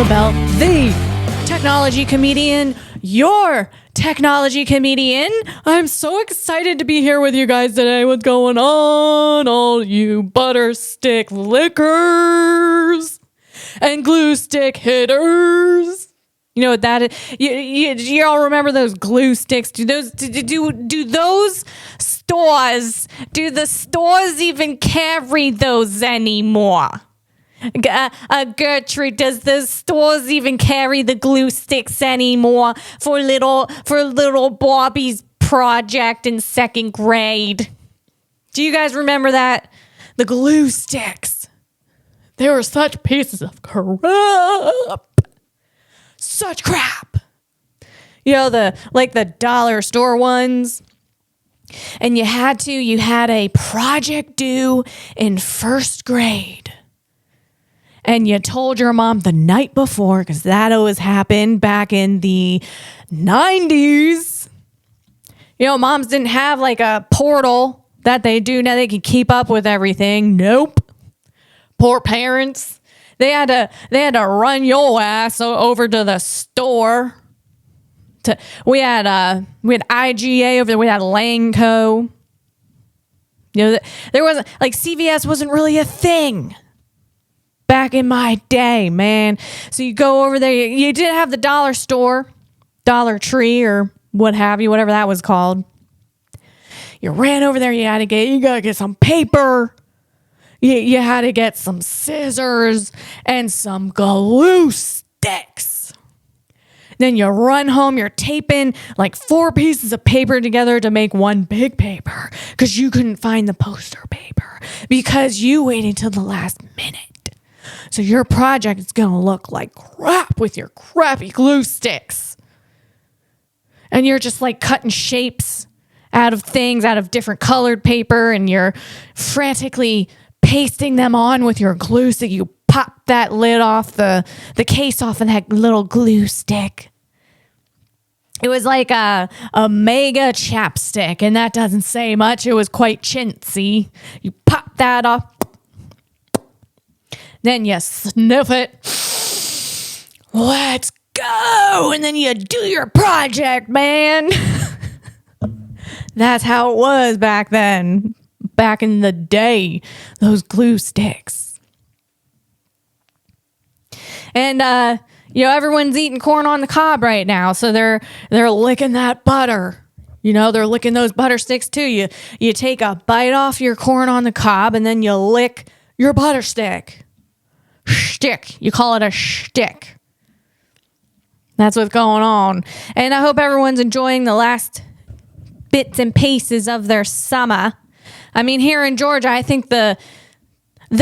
LaBelle, the technology comedian, your technology comedian. I'm so excited to be here with you guys today. What's going on, all you butter stick lickers and glue stick hitters? You know what that is? You all remember those glue sticks? Do the stores even carry those anymore? Gertrude, does the stores even carry the glue sticks anymore for little Bobby's project in second grade? Do you guys remember that? The glue sticks. They were such pieces of crap. Such crap. You know, the dollar store ones. And you had a project due in first grade. And you told your mom the night before, because that always happened back in the 90s. You know, moms didn't have like a portal that they do now. They can keep up with everything. Nope. Poor parents. They had to run your ass over to the store. We had IGA over there. We had Langco. You know, there wasn't like CVS wasn't really a thing back in my day, man. So you go over there. You did have the dollar store, Dollar Tree, or what have you, whatever that was called. You ran over there. You gotta get some paper. You had to get some scissors and some glue sticks. Then you run home. You're taping like 4 pieces of paper together to make one big paper because you couldn't find the poster paper because you waited till the last minute. So your project is going to look like crap with your crappy glue sticks. And you're just like cutting shapes out of different colored paper, and you're frantically pasting them on with your glue stick. You pop that lid off, the case off of that little glue stick. It was like a mega chapstick, and that doesn't say much. It was quite chintzy. You pop that off. Then you sniff it. Let's go. And then you do your project, man. That's how it was back then. Back in the day, those glue sticks. And everyone's eating corn on the cob right now, so they're licking that butter. You know, they're licking those butter sticks too. You take a bite off your corn on the cob, and then you lick your butter stick. Shtick. You call it a shtick. That's what's going on. And I hope everyone's enjoying the last bits and pieces of their summer. I mean, here in Georgia, I think the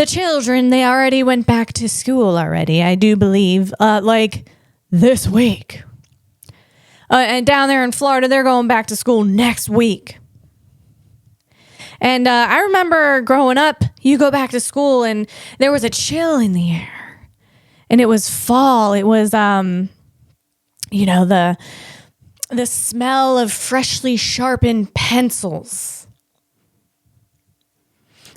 children, they already went back to school already, I do believe, like this week. And down there in Florida, they're going back to school next week. And I remember growing up, you go back to school and there was a chill in the air. And it was fall. It was, the smell of freshly sharpened pencils.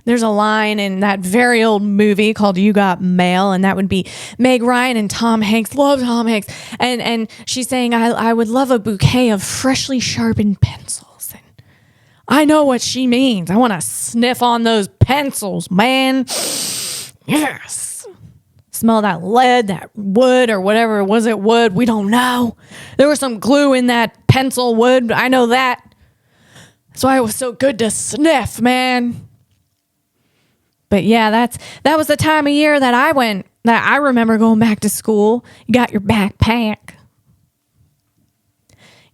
There's a line in that very old movie called You Got Mail, and that would be Meg Ryan and Tom Hanks. Love Tom Hanks. And she's saying, I would love a bouquet of freshly sharpened pencils. And I know what she means. I want to sniff on those pencils, man. Yes. Smell that lead, that wood, or whatever. Was it wood? We don't know. There was some glue in that pencil wood. I know that. That's why it was so good to sniff, man. But yeah, that was the time of year that I remember going back to school. You got your backpack,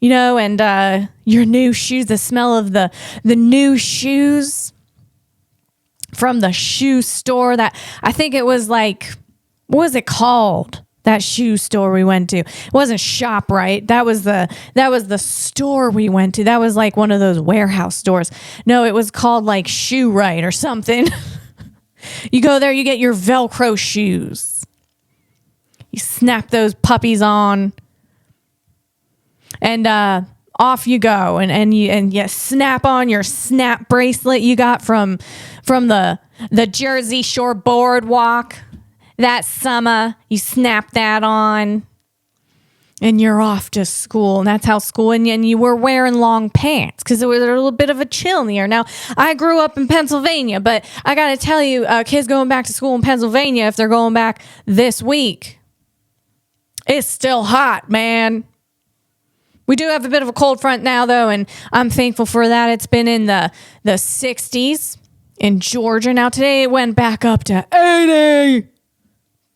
and your new shoes, the smell of the new shoes from the shoe store that I think it was like, what was it called? That shoe store we went to. It wasn't ShopRite. That was the store we went to. That was like one of those warehouse stores. No, it was called like Shoe Right or something. You go there, you get your Velcro shoes. You snap those puppies on, and off you go. And you snap on your snap bracelet you got from the Jersey Shore boardwalk. that summer, you snap that on, and you're off to school. And that's how school, and you were wearing long pants because there was a little bit of a chill in the air. Now, I grew up in Pennsylvania, but I got to tell you, kids going back to school in Pennsylvania, if they're going back this week, it's still hot, man. We do have a bit of a cold front now, though, and I'm thankful for that. It's been in the 60s in Georgia. Now, today it went back up to 80,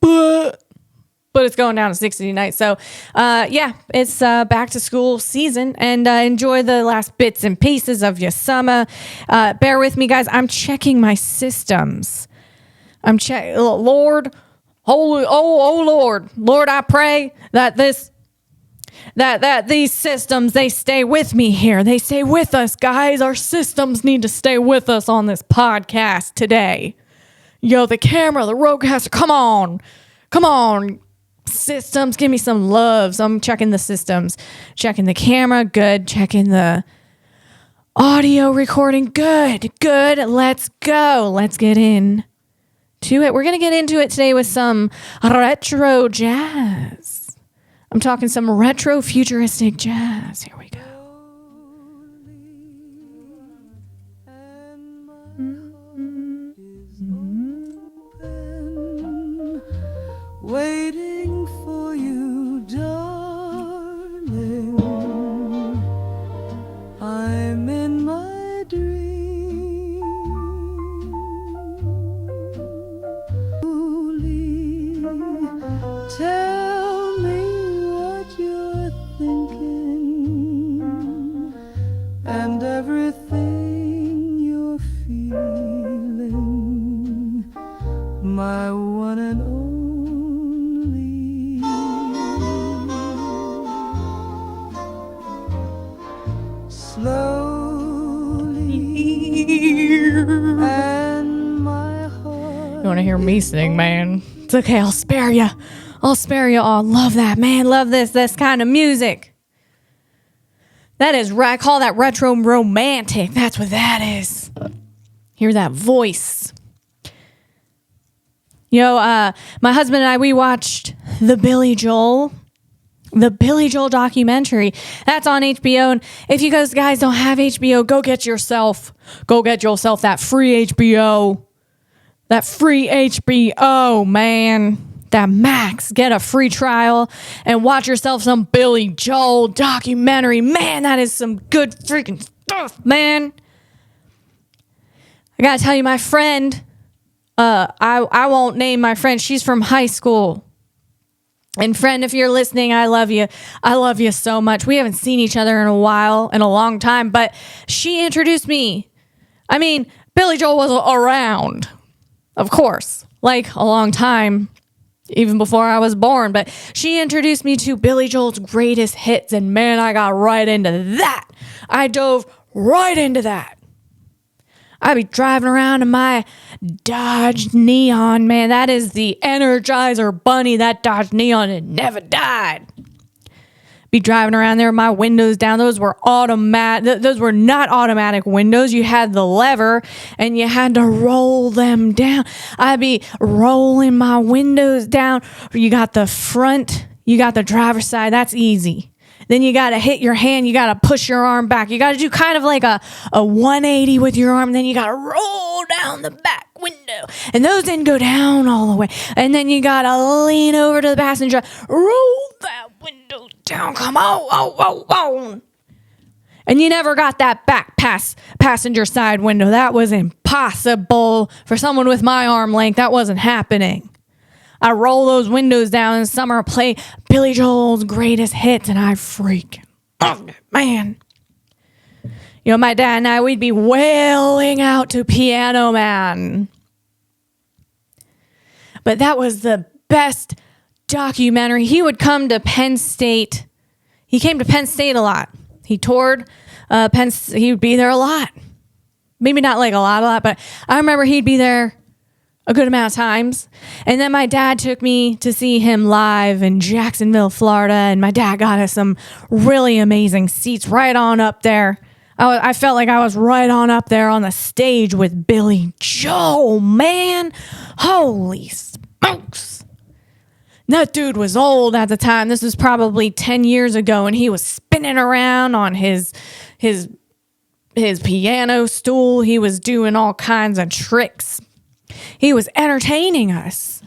but it's going down to 60 tonight. So, yeah, it's back to school season, and enjoy the last bits and pieces of your summer. Bear with me, guys. I'm checking my systems. Lord, holy, Lord, I pray that these systems, they stay with me here. They stay with us, guys. Our systems need to stay with us on this podcast today. Yo, the camera, the roadcaster, come on. Systems, give me some love. So I'm checking the systems, checking the camera, good. Checking the audio recording, good. Let's go. Let's get in to it. We're going to get into it today with some retro jazz. I'm talking some retro futuristic jazz. Here we go. Waiting for you, darling. I'm in my dream. Tell me what you're thinking and everything you're feeling, my one and only. Slowly, and my heart. You want to hear me sing, man? It's okay. I'll spare you. Oh, love that, man. Love this kind of music. That is right. I call that retro romantic. That's what that is. Hear that voice. My husband and I, we watched the Billy Joel documentary. That's on HBO. And if you guys don't have HBO, go get yourself that free HBO. That free HBO, man. That Max. Get a free trial and watch yourself some Billy Joel documentary. Man, that is some good freaking stuff, man. I gotta tell you, my friend, I won't name my friend. She's from high school. And friend, if you're listening, I love you. I love you so much. We haven't seen each other in a long time, but she introduced me. I mean, Billy Joel was around, of course, like a long time, even before I was born. But she introduced me to Billy Joel's greatest hits, and man, I got right into that. I dove right into that. I'd be driving around in my Dodge Neon, man. That is the Energizer Bunny. That Dodge Neon, it never died. Be driving around there with my windows down. Those were automatic. Those were not automatic windows. You had the lever and you had to roll them down. I'd be rolling my windows down. You got the front, you got the driver's side. That's easy. Then you got to hit your hand. You got to push your arm back. You got to do kind of like a 180 with your arm. Then you got to roll down the back window. And those didn't go down all the way. And then you got to lean over to the passenger. Roll that window down. Come on. And you never got that back passenger side window. That was impossible for someone with my arm length. That wasn't happening. I roll those windows down in the summer, play Billy Joel's greatest hits, and I freaking loved it, man. My dad and I, we'd be wailing out to Piano Man. But that was the best documentary. He would come to Penn State. He came to Penn State a lot. He toured Penn State. He would be there a lot. Maybe not like a lot, but I remember he'd be there a good amount of times. And then my dad took me to see him live in Jacksonville, Florida. And my dad got us some really amazing seats right on up there. I felt like I was right on up there on the stage with Billy Joel, man. Holy smokes. That dude was old at the time. This was probably 10 years ago, and he was spinning around on his piano stool. He was doing all kinds of tricks. He was entertaining us.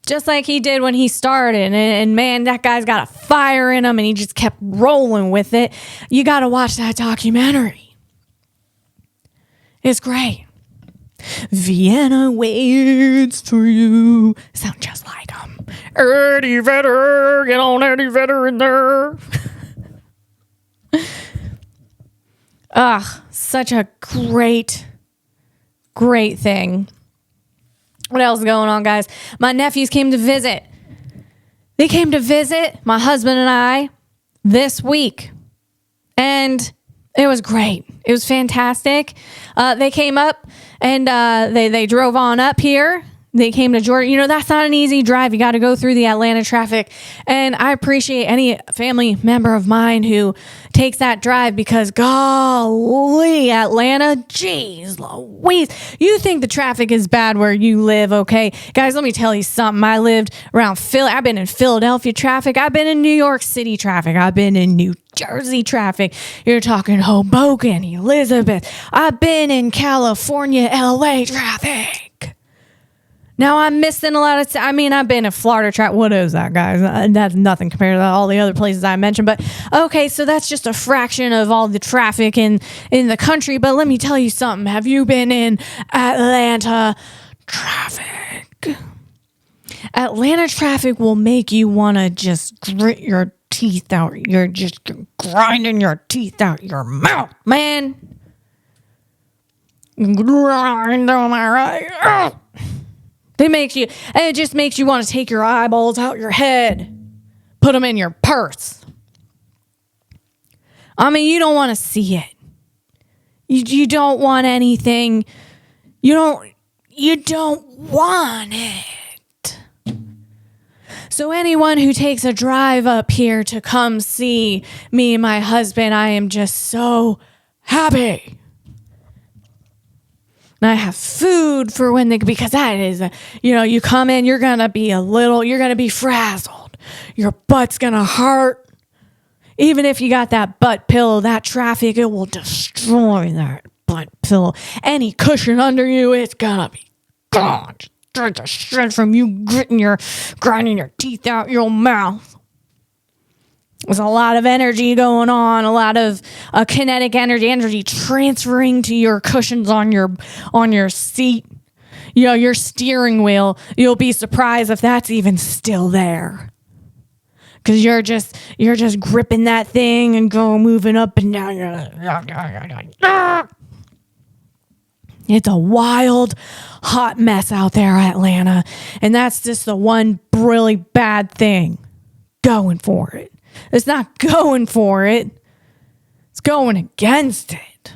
Just like he did when he started. And man, that guy's got a fire in him, and he just kept rolling with it. You got to watch that documentary. It's great. Vienna waits for you. Sound just like him. Eddie Vedder. Get on Eddie Vedder in there. Such a great thing. What else is going on, guys? My nephews came to visit. They came to visit my husband and I this week. And it was great. It was fantastic. They came up and they drove on up here. They came to Georgia. You know, that's not an easy drive. You got to go through the Atlanta traffic. And I appreciate any family member of mine who takes that drive because, golly, Atlanta, geez Louise. You think the traffic is bad where you live, okay? Guys, let me tell you something. I lived around I've been in Philadelphia traffic. I've been in New York City traffic. I've been in New Jersey traffic. You're talking Hoboken, Elizabeth. I've been in California, LA traffic. Now, I'm missing a lot of... I've been in Florida traffic. What is that, guys? That's nothing compared to all the other places I mentioned. But, okay, so that's just a fraction of all the traffic in the country. But let me tell you something. Have you been in Atlanta traffic? Atlanta traffic will make you want to just grit your teeth out. You're just grinding your teeth out your mouth, man. Grind, am I right? It just makes you want to take your eyeballs out your head, put them in your purse. I mean, you don't want to see it. You don't want anything. You don't want it. So anyone who takes a drive up here to come see me and my husband, I am just so happy. And I have food for because that is, you come in, you're going to be frazzled. Your butt's going to hurt. Even if you got that butt pillow, that traffic, it will destroy that butt pillow. Any cushion under you, it's going to be gone. Just to shred from you grinding your teeth out your mouth. There's a lot of energy going on, a lot of kinetic energy transferring to your cushions on your seat. Your steering wheel. You'll be surprised if that's even still there. Because you're just gripping that thing and moving up and down. It's a wild, hot mess out there, Atlanta. And that's just the one really bad thing. Going for it. It's not going for it. It's going against it.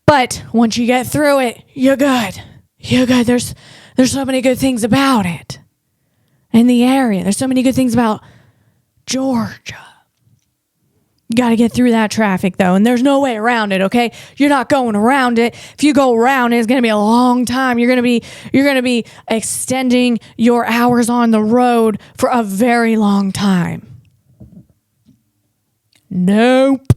But once you get through it, you're good. You're good. There's so many good things about it. In the area. There's so many good things about Georgia. You got to get through that traffic, though, and there's no way around it, okay? You're not going around it. If you go around it, it's going to be a long time. You're going to be extending your hours on the road for a very long time. Nope.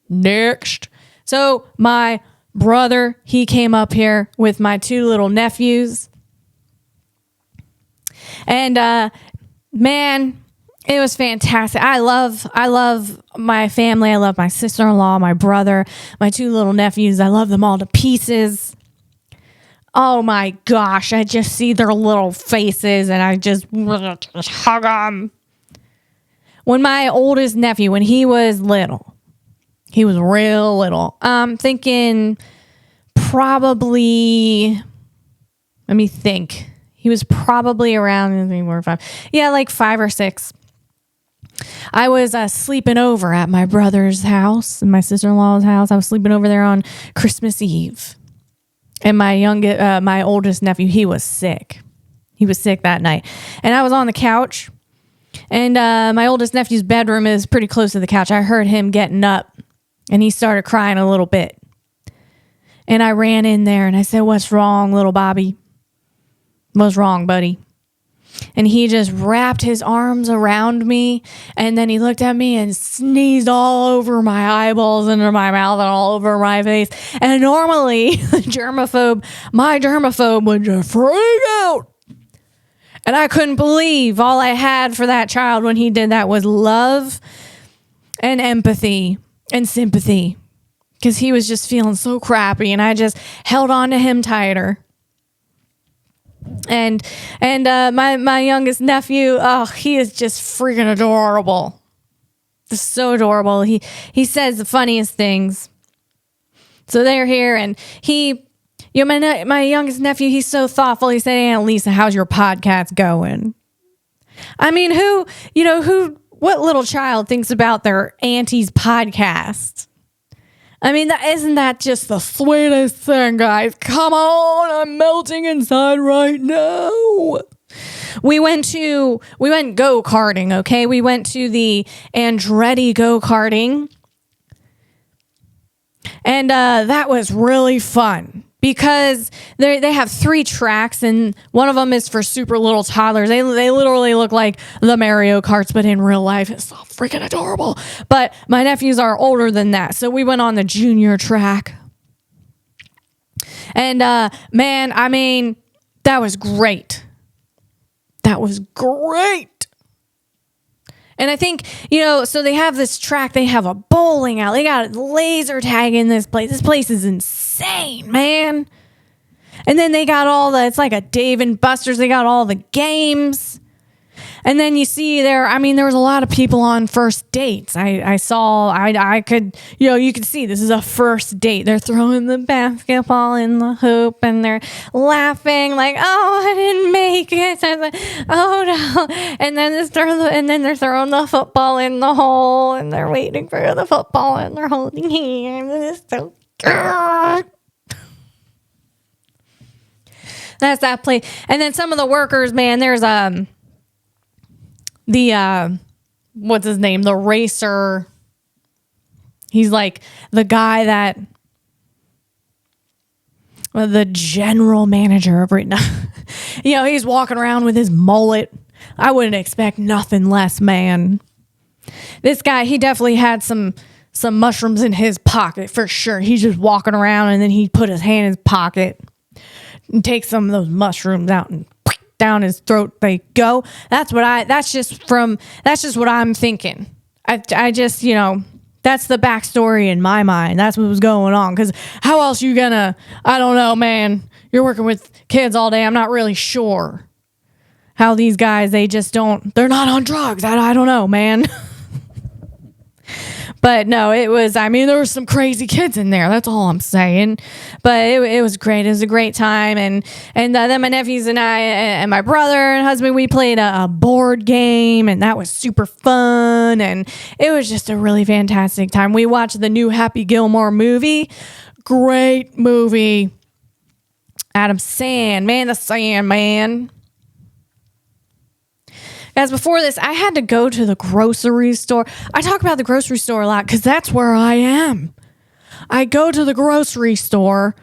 Next. So my brother, he came up here with my two little nephews. And, man... It was fantastic. I love my family. I love my sister-in-law, my brother, my two little nephews. I love them all to pieces. Oh my gosh. I just see their little faces and I just hug them. When my oldest nephew, when he was little, he was real little. I'm thinking probably, let me think. He was probably around 4 or 5. Yeah, like 5 or 6. I was sleeping over at my brother's house and my sister-in-law's house. I was sleeping over there on Christmas Eve. And my oldest nephew, he was sick. He was sick that night. And I was on the couch. And my oldest nephew's bedroom is pretty close to the couch. I heard him getting up. And he started crying a little bit. And I ran in there and I said, "What's wrong, little Bobby? What's wrong, buddy?" And he just wrapped his arms around me, and then he looked at me and sneezed all over my eyeballs, under my mouth, and all over my face. And normally, my germaphobe would just freak out. And I couldn't believe all I had for that child when he did that was love and empathy and sympathy, because he was just feeling so crappy, and I just held on to him tighter. And my youngest nephew, he is just freaking adorable. Just so adorable. He says the funniest things. So they're here, and my youngest nephew, he's so thoughtful. He said, "Aunt Lisa, how's your podcast going?" I mean, what little child thinks about their auntie's podcast? I mean, isn't that just the sweetest thing, guys? Come on, I'm melting inside right now. We went go-karting, okay? We went to the Andretti go-karting. And that was really fun, because they have 3 tracks, and one of them is for super little toddlers. They literally look like the Mario Karts, but in real life. It's so freaking adorable. But my nephews are older than that, so we went on the junior track. And man, I mean, that was great. That was great. And I think, so they have this track, they have a bowling alley, they got a laser tag in this place. This place is insane, man. And then they got it's like a Dave and Buster's, they got all the games. And then you see there was a lot of people on first dates. I could, you could see this is a first date. They're throwing the basketball in the hoop, and they're laughing like, "Oh, I didn't make it." I was like, "Oh no!" And then they're throwing the football in the hole, and they're waiting for the football, and they're holding hands. And it's so good. That's that play. And then some of the workers, man, there's what's his name? The racer. He's like the guy the general manager of right now. He's walking around with his mullet. I wouldn't expect nothing less, man. This guy, he definitely had some mushrooms in his pocket for sure. He's just walking around, and then he put his hand in his pocket and take some of those mushrooms out, and down his throat they go. That's just what I'm thinking. I just, that's the backstory in my mind. That's what was going on. Because how else you gonna, I don't know, man. You're working with kids all day. I'm not really sure how these guys, they're not on drugs. I don't know, man. But no, there were some crazy kids in there. That's all I'm saying. But it was great. It was a great time. And then my nephews and I and my brother and husband, we played a board game, and that was super fun. And it was just a really fantastic time. We watched the new Happy Gilmore movie. Great movie. Adam Sandman, the Sandman. Guys, before this, I had to go to the grocery store. I talk about the grocery store a lot because that's where I am. I go to the grocery store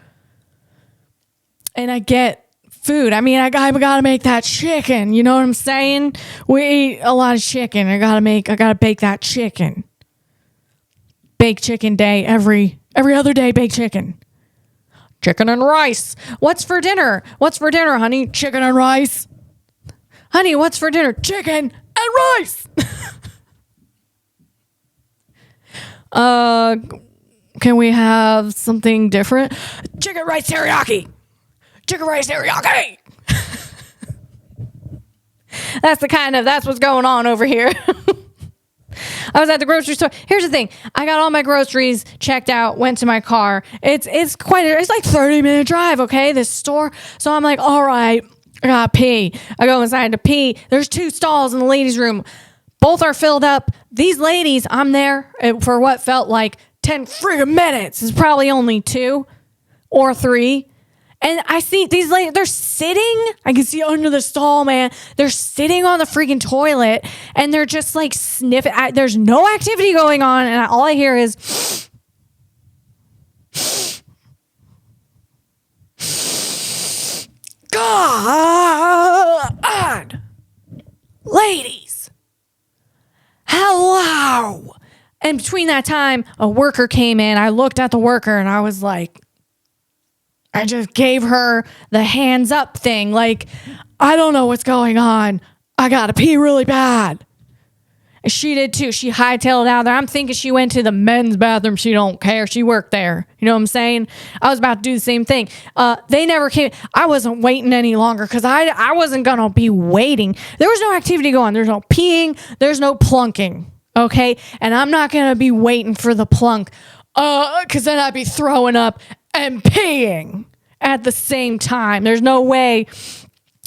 and I get food. I mean, I gotta make that chicken. You know what I'm saying? We eat a lot of chicken. I gotta bake that chicken. Bake chicken day every other day. Bake chicken. Chicken and rice. What's for dinner? What's for dinner, honey? Chicken and rice. Honey, what's for dinner? Chicken and rice. Can we have something different? Chicken rice teriyaki. Chicken rice teriyaki. That's what's going on over here. I was at the grocery store. Here's the thing. I got all my groceries checked out, went to my car. It's like 30-minute drive, okay, this store. So I'm like, all right, I gotta pee. I go inside to pee. There's 2 stalls in the ladies' room. Both are filled up. These ladies, I'm there for what felt like 10 friggin' minutes. It's probably only 2 or 3. And I see these ladies, they're sitting. I can see under the stall, man. They're sitting on the freaking toilet, and they're just like sniffing. There's no activity going on, and all I hear is... God. Ladies. Hello. And between that time, a worker came in. I looked at the worker and I was like, I just gave her the hands up thing. Like, I don't know what's going on. I gotta pee really bad. And she did too. She hightailed out there. I'm thinking she went to the men's bathroom. She don't care. She worked there. You know what I'm saying? I was about to do the same thing. They never came. I wasn't waiting any longer because I wasn't going to be waiting. There was no activity going on. There's no peeing. There's no plunking. Okay? And I'm not going to be waiting for the plunk because then I'd be throwing up and peeing at the same time. There's no way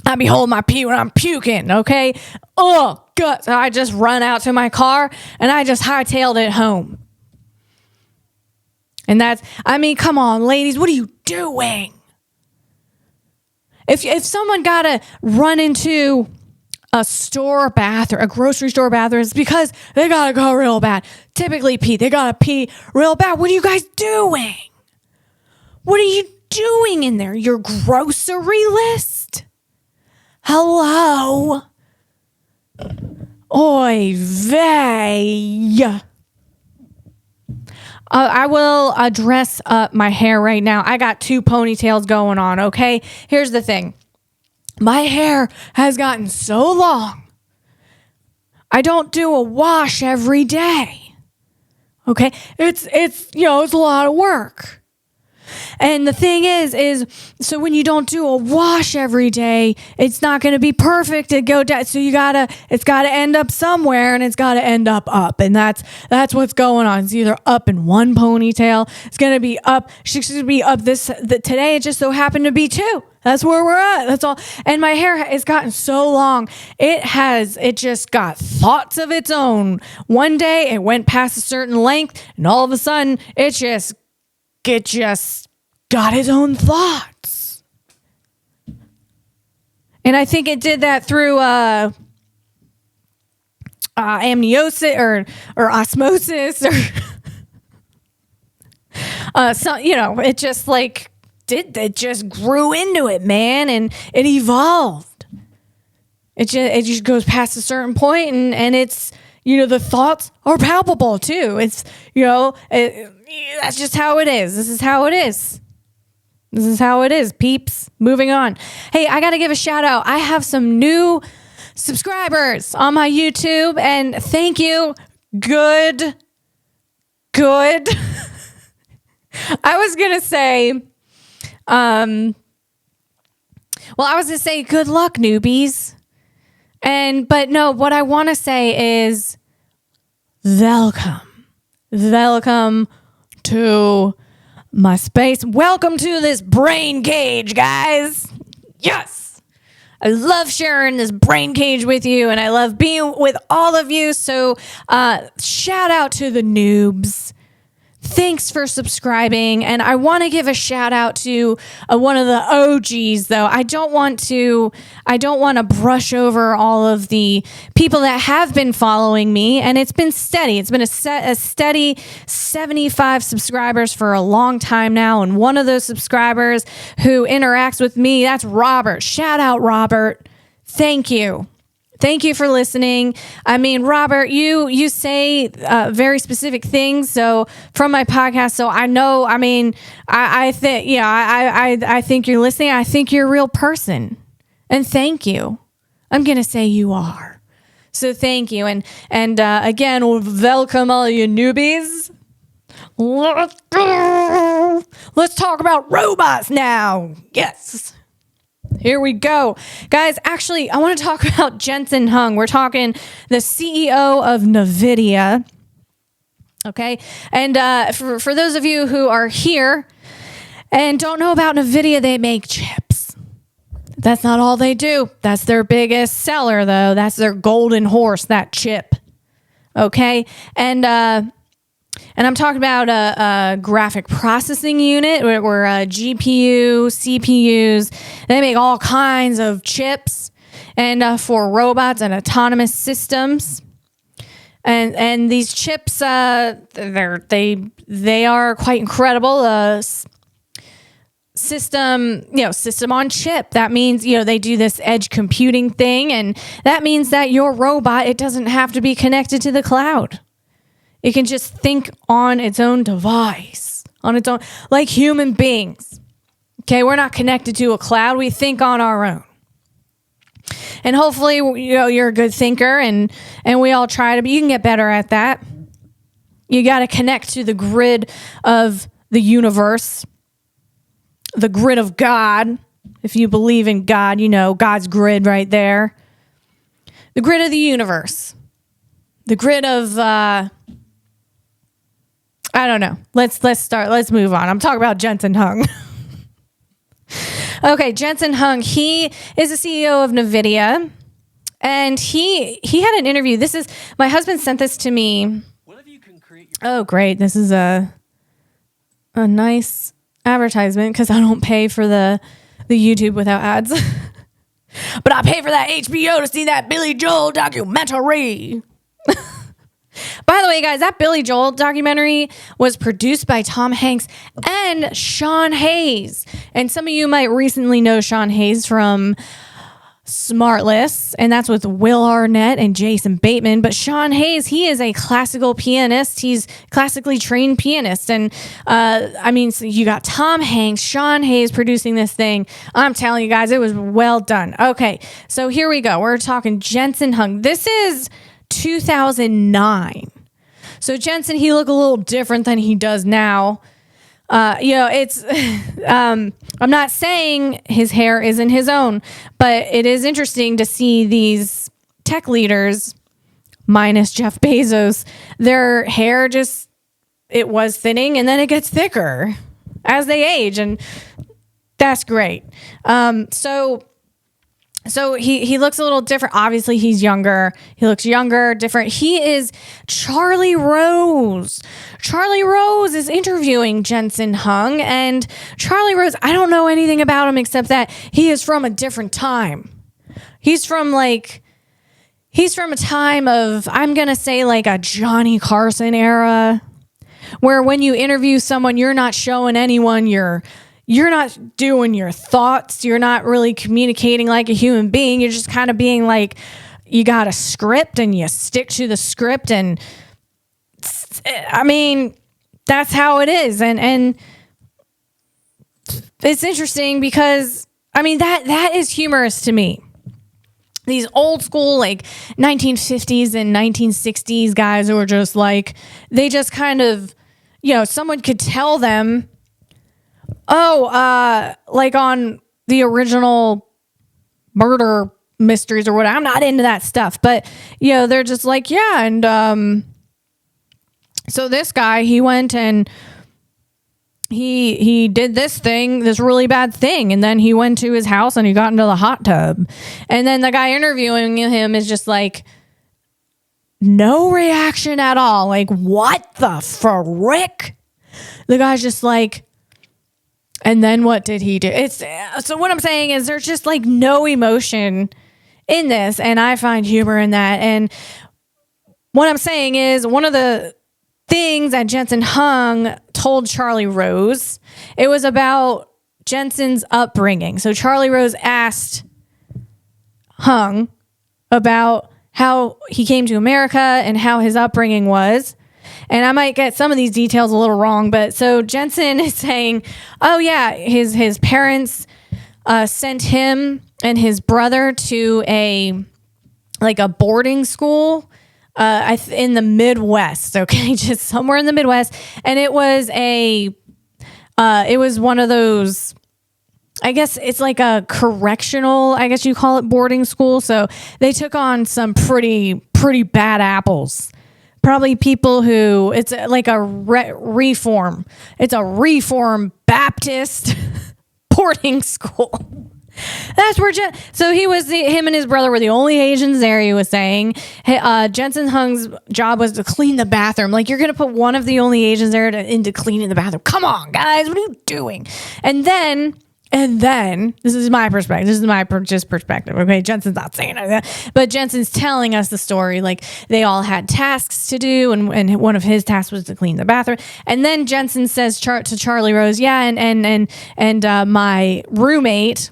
I'd be holding my pee when I'm puking, okay? Oh, God. So I just run out to my car and I just hightailed it home. And come on, ladies, what are you doing? If someone got to run into a store bathroom, a grocery store bathroom, it's because they got to go real bad. Typically pee. They got to pee real bad. What are you guys doing? What are you doing in there? Your grocery list? Hello? Oy vey. I will address my hair right now. I got 2 ponytails going on, okay? Here's the thing. My hair has gotten so long. I don't do a wash every day. Okay? It's a lot of work. And the thing is so when you don't do a wash every day, it's not going to be perfect to go down. So it's got to end up somewhere and it's got to end up. And that's what's going on. It's either up in one ponytail. It's going to be up. She's going to be up today. It just so happened to be 2. That's where we're at. That's all. And my hair has gotten so long. It just got thoughts of its own. One day it went past a certain length and all of a sudden it just got its own thoughts. And I think it did that through amniosis or osmosis or it just it just grew into it, man, and it evolved. It just goes past a certain point and it's the thoughts are palpable too. It's that's just how it is. This is how it is. This is how it is, peeps. Moving on. Hey, I got to give a shout out. I have some new subscribers on my YouTube, and thank you. Good. I was going to say, good luck, newbies. But no, what I want to say is welcome to my space. Welcome to this brain cage, guys. Yes. I love sharing this brain cage with you, and I love being with all of you. So shout out to the noobs. Thanks for subscribing. And I want to give a shout out to one of the OGs, though. I don't want to brush over all of the people that have been following me, and it's been steady. It's been a steady 75 subscribers for a long time now. And one of those subscribers who interacts with me, that's Robert. Shout out, Robert. Thank you. Thank you for listening. I mean, Robert, you say very specific things. So from my podcast, so I know. I mean, I think I think you're listening. I think you're a real person, and thank you. I'm gonna say you are. So thank you, and again, welcome all you newbies. Let's talk about robots now. Yes. Here we go. Guys, actually, I want to talk about Jensen Huang. We're talking the CEO of NVIDIA. Okay? And for those of you who are here and don't know about NVIDIA, they make chips. That's not all they do. That's their biggest seller, though. That's their golden horse, that chip. Okay? And I'm talking about a graphic processing unit where GPU, CPUs, they make all kinds of chips and for robots and autonomous systems. And these chips, they are quite incredible. system on chip. That means, they do this edge computing thing. And that means that your robot, it doesn't have to be connected to the cloud. It can just think on its own device, on its own, like human beings. Okay, we're not connected to a cloud. We think on our own. And hopefully, you're a good thinker, and we all try to be. You can get better at that. You got to connect to the grid of the universe, the grid of God. If you believe in God, God's grid right there. The grid of the universe. The grid of, I don't know. Let's move on. I'm talking about Jensen Huang. Okay, Jensen Huang, he is the CEO of NVIDIA, and he had an interview. My husband sent this to me. Oh, great. This is a nice advertisement because I don't pay for the YouTube without ads. But I pay for that HBO to see that Billy Joel documentary. By the way, guys, that Billy Joel documentary was produced by Tom Hanks and Sean Hayes. And some of you might recently know Sean Hayes from Smartless, and that's with Will Arnett and Jason Bateman. But Sean Hayes, he is a classical pianist. He's classically trained pianist. And so you got Tom Hanks, Sean Hayes producing this thing. I'm telling you guys, it was well done. Okay, so here we go. We're talking Jensen Huang. This is 2009. So Jensen, he looked a little different than he does now. It's, I'm not saying his hair isn't his own, but it is interesting to see these tech leaders, minus Jeff Bezos, their hair it was thinning and then it gets thicker as they age. And that's great. So he looks a little different. Obviously, he's younger. He looks younger, different. He is Charlie Rose. Charlie Rose is interviewing Jensen Huang. And Charlie Rose, I don't know anything about him except that he is from a different time. He's from a time of, I'm going to say like a Johnny Carson era, where when you interview someone, you're not showing anyone you're not doing your thoughts. You're not really communicating like a human being. You're just kind of being like, you got a script and you stick to the script. And I mean, that's how it is. And it's interesting because, I mean, that is humorous to me. These old school, like 1950s and 1960s guys who are just like, they just kind of, someone could tell them, like on the original murder mysteries or whatever. I'm not into that stuff, but they're just like, yeah. And, so this guy, he went and he did this really bad thing. And then he went to his house and he got into the hot tub. And then the guy interviewing him is just like, no reaction at all. Like, what the frick? The guy's just like, and then what did he do? So what I'm saying is there's just like no emotion in this. And I find humor in that. And what I'm saying is one of the things that Jensen Huang told Charlie Rose, it was about Jensen's upbringing. So Charlie Rose asked Huang about how he came to America and how his upbringing was. And I might get some of these details a little wrong, but so Jensen is saying, oh yeah, his parents sent him and his brother to a boarding school in the Midwest, okay, just somewhere in the Midwest, and it was one of those, I guess it's like a correctional, I guess you call it, boarding school. So they took on some pretty bad apples. Probably people who, it's like a reform. It's a Reform Baptist boarding school. That's where so him and his brother were the only Asians there. He was saying, Jensen Huang's job was to clean the bathroom. Like, you're going to put one of the only Asians there into cleaning the bathroom. Come on, guys, what are you doing? And then And then, this is my perspective. This is my just perspective. Okay, Jensen's not saying that, but Jensen's telling us the story. Like they all had tasks to do, and one of his tasks was to clean the bathroom. And then Jensen says to Charlie Rose, "Yeah, and my roommate."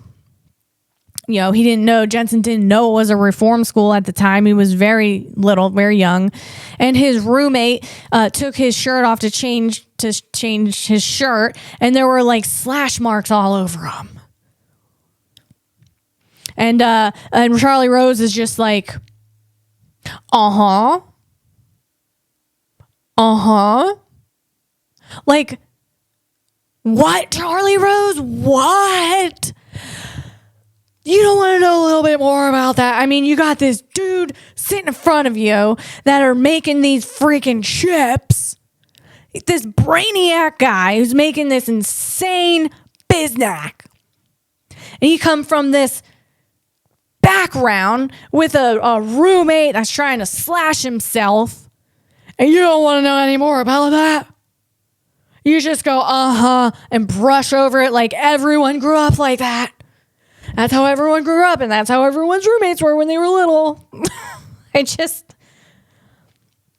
You know, Jensen didn't know it was a reform school at the time. He was very little, very young. And his roommate took his shirt off to change his shirt, and there were like slash marks all over him. And Charlie Rose is just like, uh-huh. Like, what, Charlie Rose? What? You don't want to know a little bit more about that? I mean, you got this dude sitting in front of you that are making these freaking chips. This brainiac guy who's making this insane business. And you come from this background with a roommate that's trying to slash himself. And you don't want to know any more about that? You just go, and brush over it like everyone grew up like that. That's how everyone grew up, and that's how everyone's roommates were when they were little.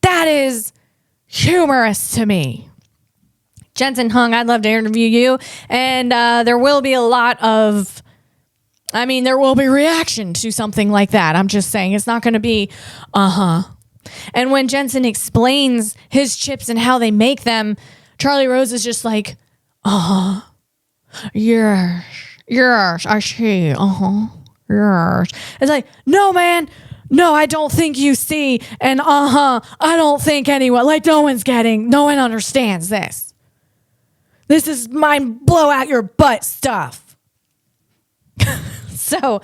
That is humorous to me. Jensen Hung, I'd love to interview you. And there will be there will be reaction to something like that. I'm just saying it's not going to be, And when Jensen explains his chips and how they make them, Charlie Rose is just like, yes, I see. Yes. It's like, no, man. No, I don't think you see. And I don't think anyone, like no one understands this. This is mind blow out your butt stuff. So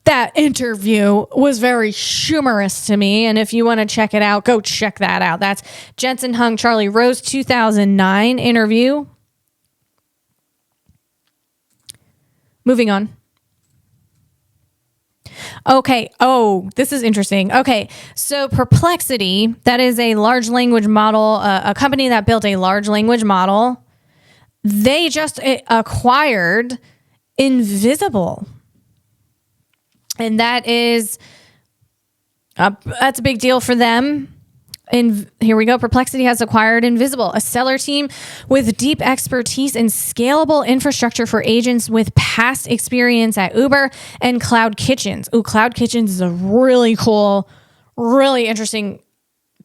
that interview was very humorous to me. And if you want to check it out, go check that out. That's Jensen Hung, Charlie Rose, 2009 interview. Moving on. Okay. Oh, this is interesting. Okay. So Perplexity, that is a large language model, a company that built a large language model. They just acquired Invisible. And that is, that's a big deal for them. And here we go. Perplexity has acquired Invisible, a stellar team with deep expertise in scalable infrastructure for agents with past experience at Uber and Cloud Kitchens. Ooh, Cloud Kitchens is a really cool, really interesting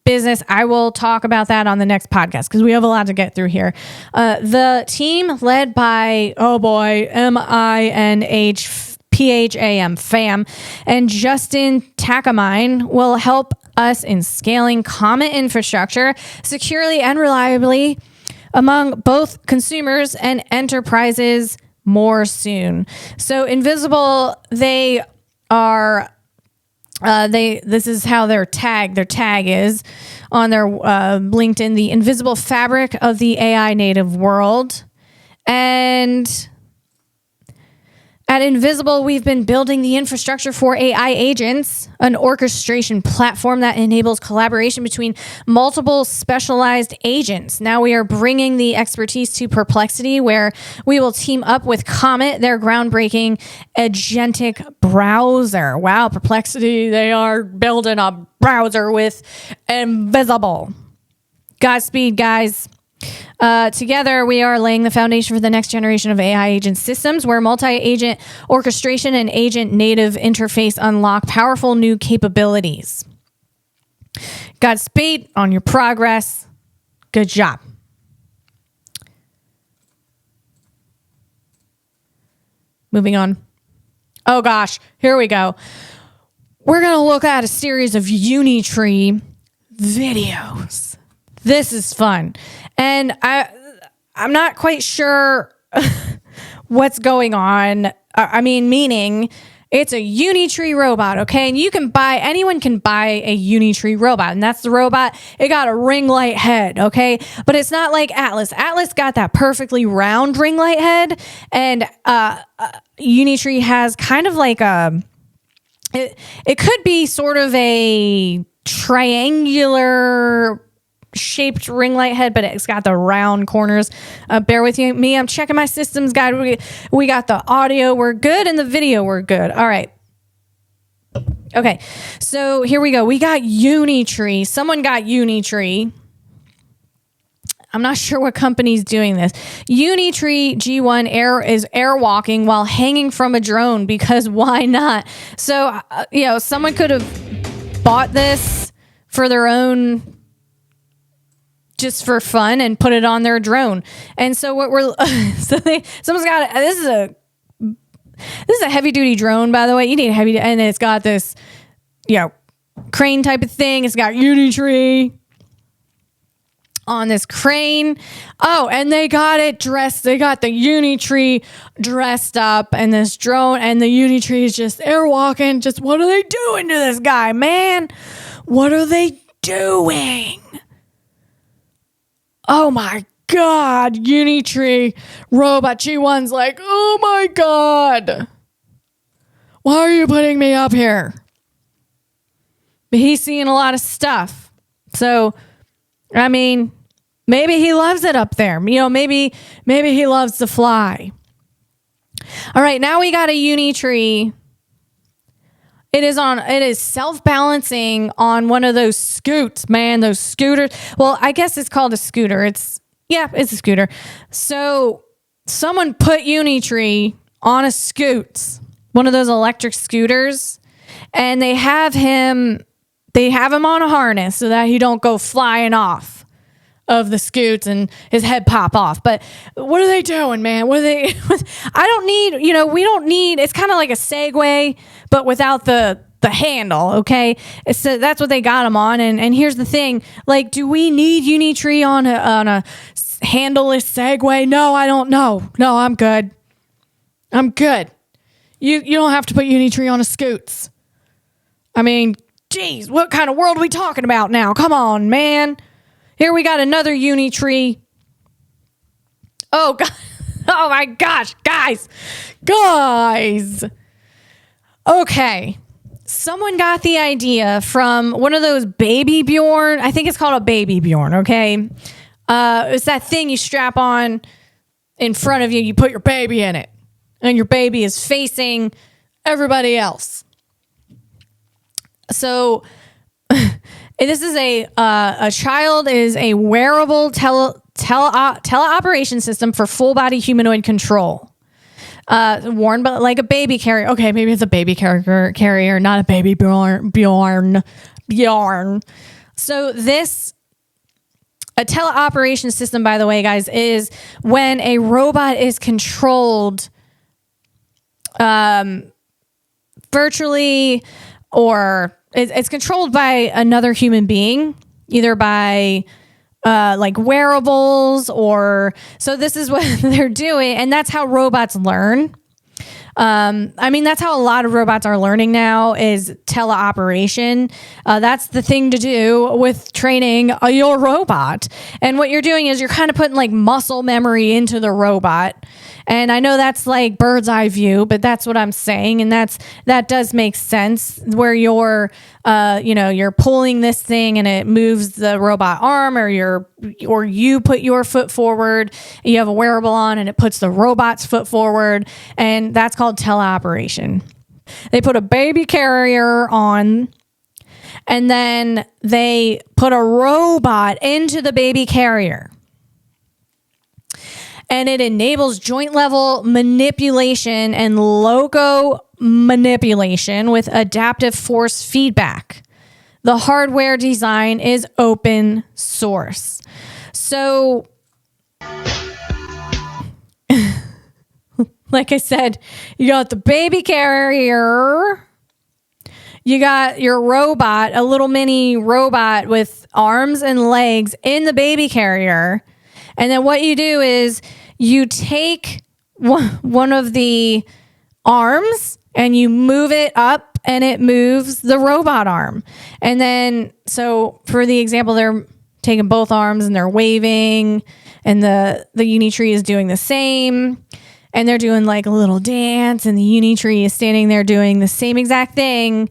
business. I will talk about that on the next podcast because we have a lot to get through here. The team led by, Pham, and Justin Takamine will help us in scaling common infrastructure securely and reliably among both consumers and enterprises more soon. So Invisible, they are this is how their tag is on their LinkedIn, the invisible fabric of the AI native world. And at Invisible, we've been building the infrastructure for AI agents, an orchestration platform that enables collaboration between multiple specialized agents. Now we are bringing the expertise to Perplexity, where we will team up with Comet, their groundbreaking agentic browser. Wow, Perplexity, they are building a browser with Invisible. Godspeed, guys. Together, we are laying the foundation for the next generation of AI agent systems where multi-agent orchestration and agent native interface unlock powerful new capabilities. Godspeed on your progress. Good job. Moving on. Oh gosh, here we go. We're going to look at a series of Unitree videos. This is fun. And I'm not quite sure what's going on. Meaning it's a Unitree robot, okay? And anyone can buy a Unitree robot. And that's the robot. It got a ring light head, okay? But it's not like Atlas. Atlas got that perfectly round ring light head. And Unitree has kind of like it could be sort of a triangular shaped ring light head, but it's got the round corners. Bear with me. I'm checking my systems guide. We got the audio. We're good. And the video. We're good. All right. Okay. So here we go. We got Unitree. Someone got Unitree. I'm not sure what company's doing this. Unitree G1 Air is airwalking while hanging from a drone because why not? So, someone could have bought this for their own, just for fun, and put it on their drone. And so someone's got this is a heavy duty drone, by the way. You need a heavy, and it's got this, crane type of thing. It's got Unitree on this crane. Oh, and they got it dressed. They got the Unitree dressed up and this drone, and the Unitree is just airwalking. Just what are they doing to this guy, man? What are they doing? Oh my God, Unitree robot G1's like, oh my God, why are you putting me up here? But he's seeing a lot of stuff. So, I mean, maybe he loves it up there. Maybe he loves to fly. All right, now we got a Unitree. It is self-balancing on one of those scoots, man, those scooters. Well, I guess it's called a scooter. It's a scooter. So someone put Unitree on a scoot, one of those electric scooters, and they have him on a harness so that he don't go flying off of the scoots and his head pop off. But what are they doing, man? What are they? We don't need, it's kind of like a Segway, but without the handle. Okay. So that's what they got him on. And here's the thing, like, do we need Unitree on a handleless Segway? No, I don't know. No, I'm good. You don't have to put Unitree on a scoots. I mean, geez, what kind of world are we talking about now? Come on, man. Here we got another Unitree. Oh, God. Oh, my gosh. Guys. Okay. Someone got the idea from one of those Baby Bjorn. I think it's called a Baby Bjorn, okay? It's that thing you strap on in front of you. You put your baby in it. And your baby is facing everybody else. So this is a child is a wearable teleoperation system for full body humanoid control. Worn but like a baby carrier. Okay, maybe it's a baby carrier, not a baby Bjorn. So a teleoperation system, by the way, guys, is when a robot is controlled virtually, or it's controlled by another human being, either by like wearables, or so this is what they're doing, and that's how robots learn. That's how a lot of robots are learning now, is teleoperation. That's the thing to do with training your robot. And what you're doing is you're kind of putting like muscle memory into the robot. And I know that's like bird's eye view, but that's what I'm saying. And that does make sense, where you're pulling this thing and it moves the robot arm, or you put your foot forward, you have a wearable on and it puts the robot's foot forward. And that's called teleoperation. They put a baby carrier on, and then they put a robot into the baby carrier. And it enables joint level manipulation and loco manipulation with adaptive force feedback. The hardware design is open source. So, like I said, you got the baby carrier, you got your robot, a little mini robot with arms and legs in the baby carrier. And then what you do is you take one of the arms and you move it up, and it moves the robot arm. And then, so for the example, they're taking both arms and they're waving, and the Unitree is doing the same, and they're doing like a little dance, and the Unitree is standing there doing the same exact thing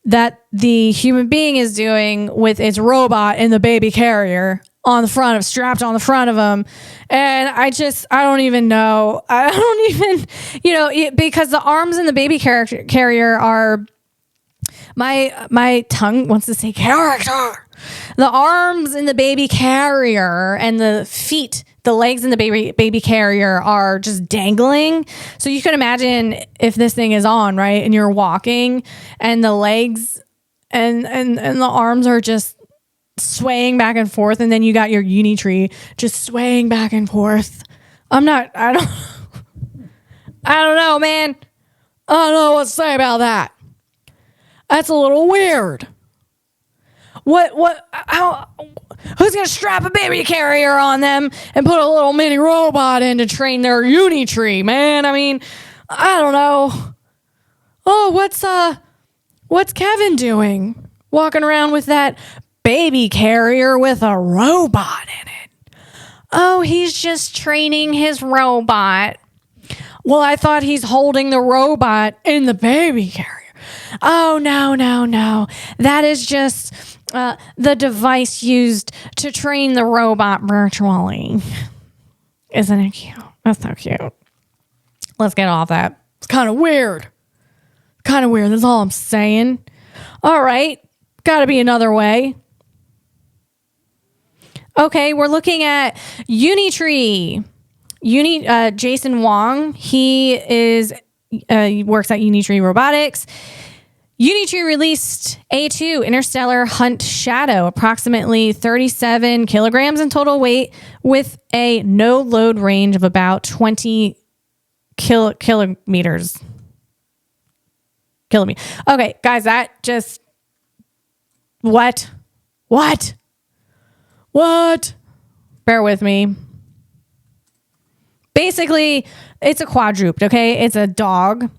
that the human being is doing with its robot in the baby carrier strapped on the front of him. And I don't even know. I don't even, because the arms in the baby carrier are, my tongue wants to say character. The arms in the baby carrier and the feet, the legs in the baby carrier are just dangling. So you can imagine if this thing is on, right? And you're walking and the legs and the arms are just swaying back and forth, and then you got your uni tree just swaying back and forth. I don't know, man. I don't know what to say about that. That's a little weird. Who's gonna strap a baby carrier on them and put a little mini robot in to train their uni tree, man? I mean, I don't know. Oh, what's Kevin doing? Walking around with that baby carrier with a robot in it. Oh, he's just training his robot. Well, I thought he's holding the robot in the baby carrier. Oh, no. That is just the device used to train the robot virtually. Isn't it cute? That's so cute. Let's get off that. It's kind of weird. That's all I'm saying. All right. Got to be another way. Okay, we're looking at Unitree. Jason Wong, he works at Unitree Robotics. Unitree released A2 Interstellar Hunt Shadow, approximately 37 kilograms in total weight, with a no load range of about 20 kilometers. Okay, guys, that just... What? Bear with me. Basically, it's a quadruped, okay? It's a dog.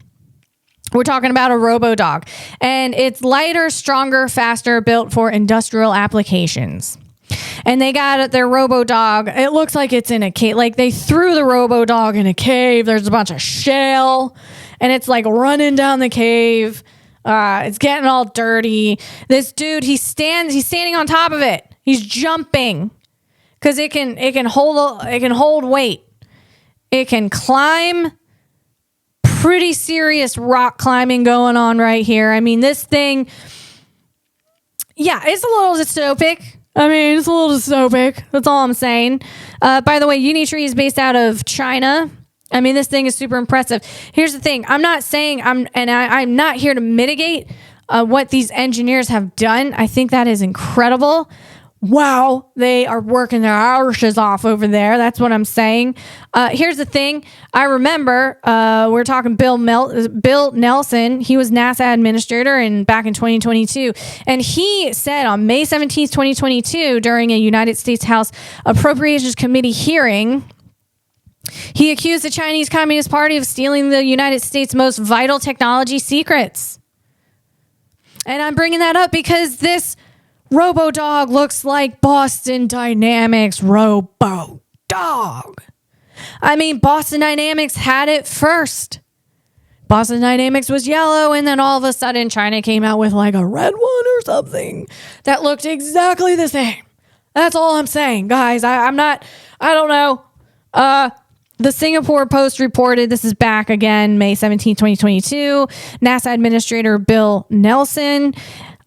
We're talking about a robo-dog. And it's lighter, stronger, faster, built for industrial applications. And they got their robo-dog. It looks like it's in a cave. Like they threw the robo-dog in a cave. There's a bunch of shale. And it's like running down the cave. It's getting all dirty. This dude, he's standing on top of it. He's jumping because it can hold weight. It can climb. Pretty serious rock climbing going on right here. I mean, this thing, yeah, it's a little dystopic. That's all I'm saying. By the way, Unitree is based out of China. I mean, this thing is super impressive. Here's the thing. I'm not saying I'm not here to mitigate what these engineers have done. I think that is incredible. Wow, they are working their arses off over there. That's what I'm saying. Here's the thing. I remember we're talking Bill Nelson. He was NASA administrator back in 2022. And he said on May 17th, 2022, during a United States House Appropriations Committee hearing, he accused the Chinese Communist Party of stealing the United States' most vital technology secrets. And I'm bringing that up because this robo-dog looks like Boston Dynamics robo-dog. I mean, Boston Dynamics had it first. Boston Dynamics was yellow, and then all of a sudden China came out with like a red one or something that looked exactly the same. That's all I'm saying, guys. I don't know. The Singapore Post reported, this is back again, May 17, 2022, NASA Administrator Bill Nelson.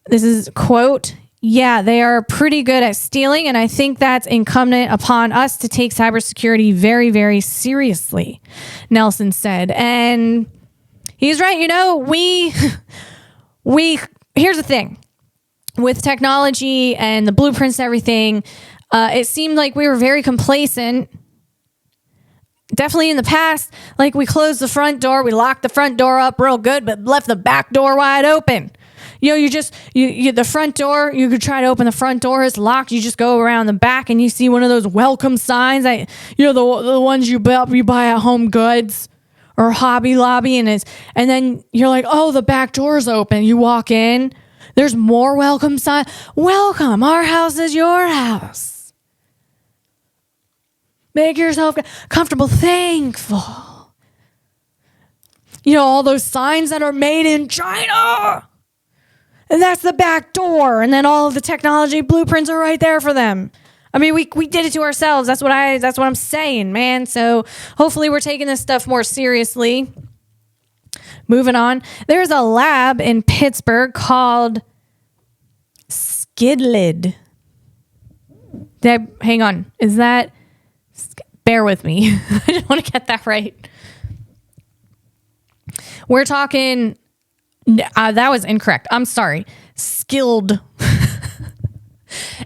This is, quote, "Yeah, they are pretty good at stealing, and I think that's incumbent upon us to take cybersecurity very, very seriously," Nelson said. And he's right. Here's the thing. With technology and the blueprints and everything, it seemed like we were very complacent. Definitely in the past, like we closed the front door, we locked the front door up real good, but left the back door wide open. The front door, you could try to open the front door, it's locked. You just go around the back and you see one of those welcome signs that, the ones you buy at Home Goods or Hobby Lobby, and then you're like, oh, the back door's open. You walk in, there's more welcome signs. Welcome, our house is your house. Make yourself comfortable, thankful. All those signs that are made in China. And that's the back door. And then all of the technology blueprints are right there for them. I mean, we did it to ourselves. That's what I'm saying, man. So hopefully we're taking this stuff more seriously. Moving on. There's a lab in Pittsburgh called Skidlid. Hang on. Is that... Bear with me. I just want to get that right. We're talking... that was incorrect. I'm sorry. Skilled.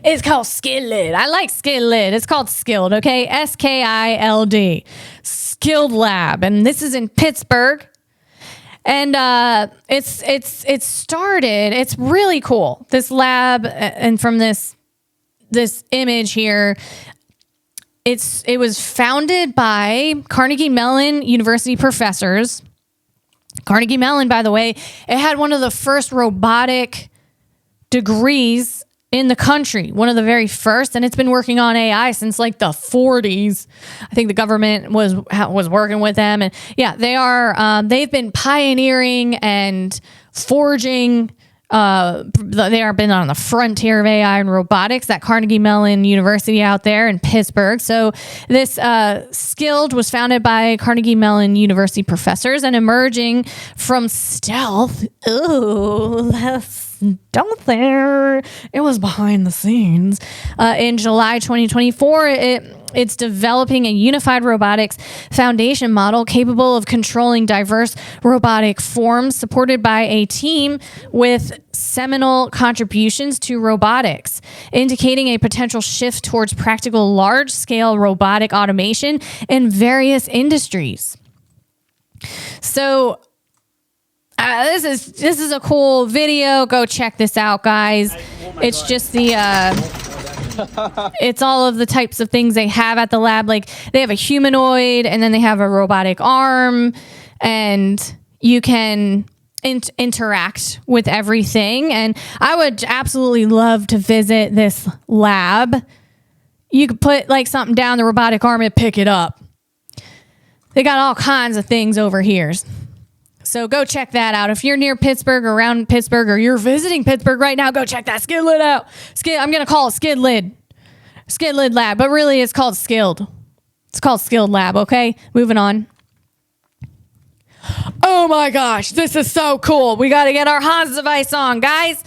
It's called Skidlid. I like Skidlid. It's called Skilled, okay? Skild. Skilled Lab. And this is in Pittsburgh. And it's started. It's really cool. This lab, and from this image here, it was founded by Carnegie Mellon University professors. Carnegie Mellon, by the way, it had one of the first robotic degrees in the country, one of the very first, and it's been working on AI since like the 40s. I think the government was working with them, and yeah, they've been pioneering and forging. They have been on the frontier of AI and robotics at Carnegie Mellon University out there in Pittsburgh. So this Skilled was founded by Carnegie Mellon University professors and emerging from stealth. Ooh, that's stealth there. It was behind the scenes. In July 2024, it's developing a unified robotics foundation model capable of controlling diverse robotic forms, supported by a team with seminal contributions to robotics, indicating a potential shift towards practical large-scale robotic automation in various industries. So this is a cool video. Go check this out, guys. It's just it's all of the types of things they have at the lab. Like they have a humanoid, and then they have a robotic arm, and you can interact with everything. And I would absolutely love to visit this lab. You could put like something down the robotic arm and pick it up. They got all kinds of things over here. So go check that out. If you're near Pittsburgh or around Pittsburgh, or you're visiting Pittsburgh right now, go check that Skidlid out. I'm going to call it Skidlid Lab, but really it's called Skilled. It's called Skilled Lab, okay? Moving on. Oh my gosh, this is so cool. We got to get our Hans device on, guys.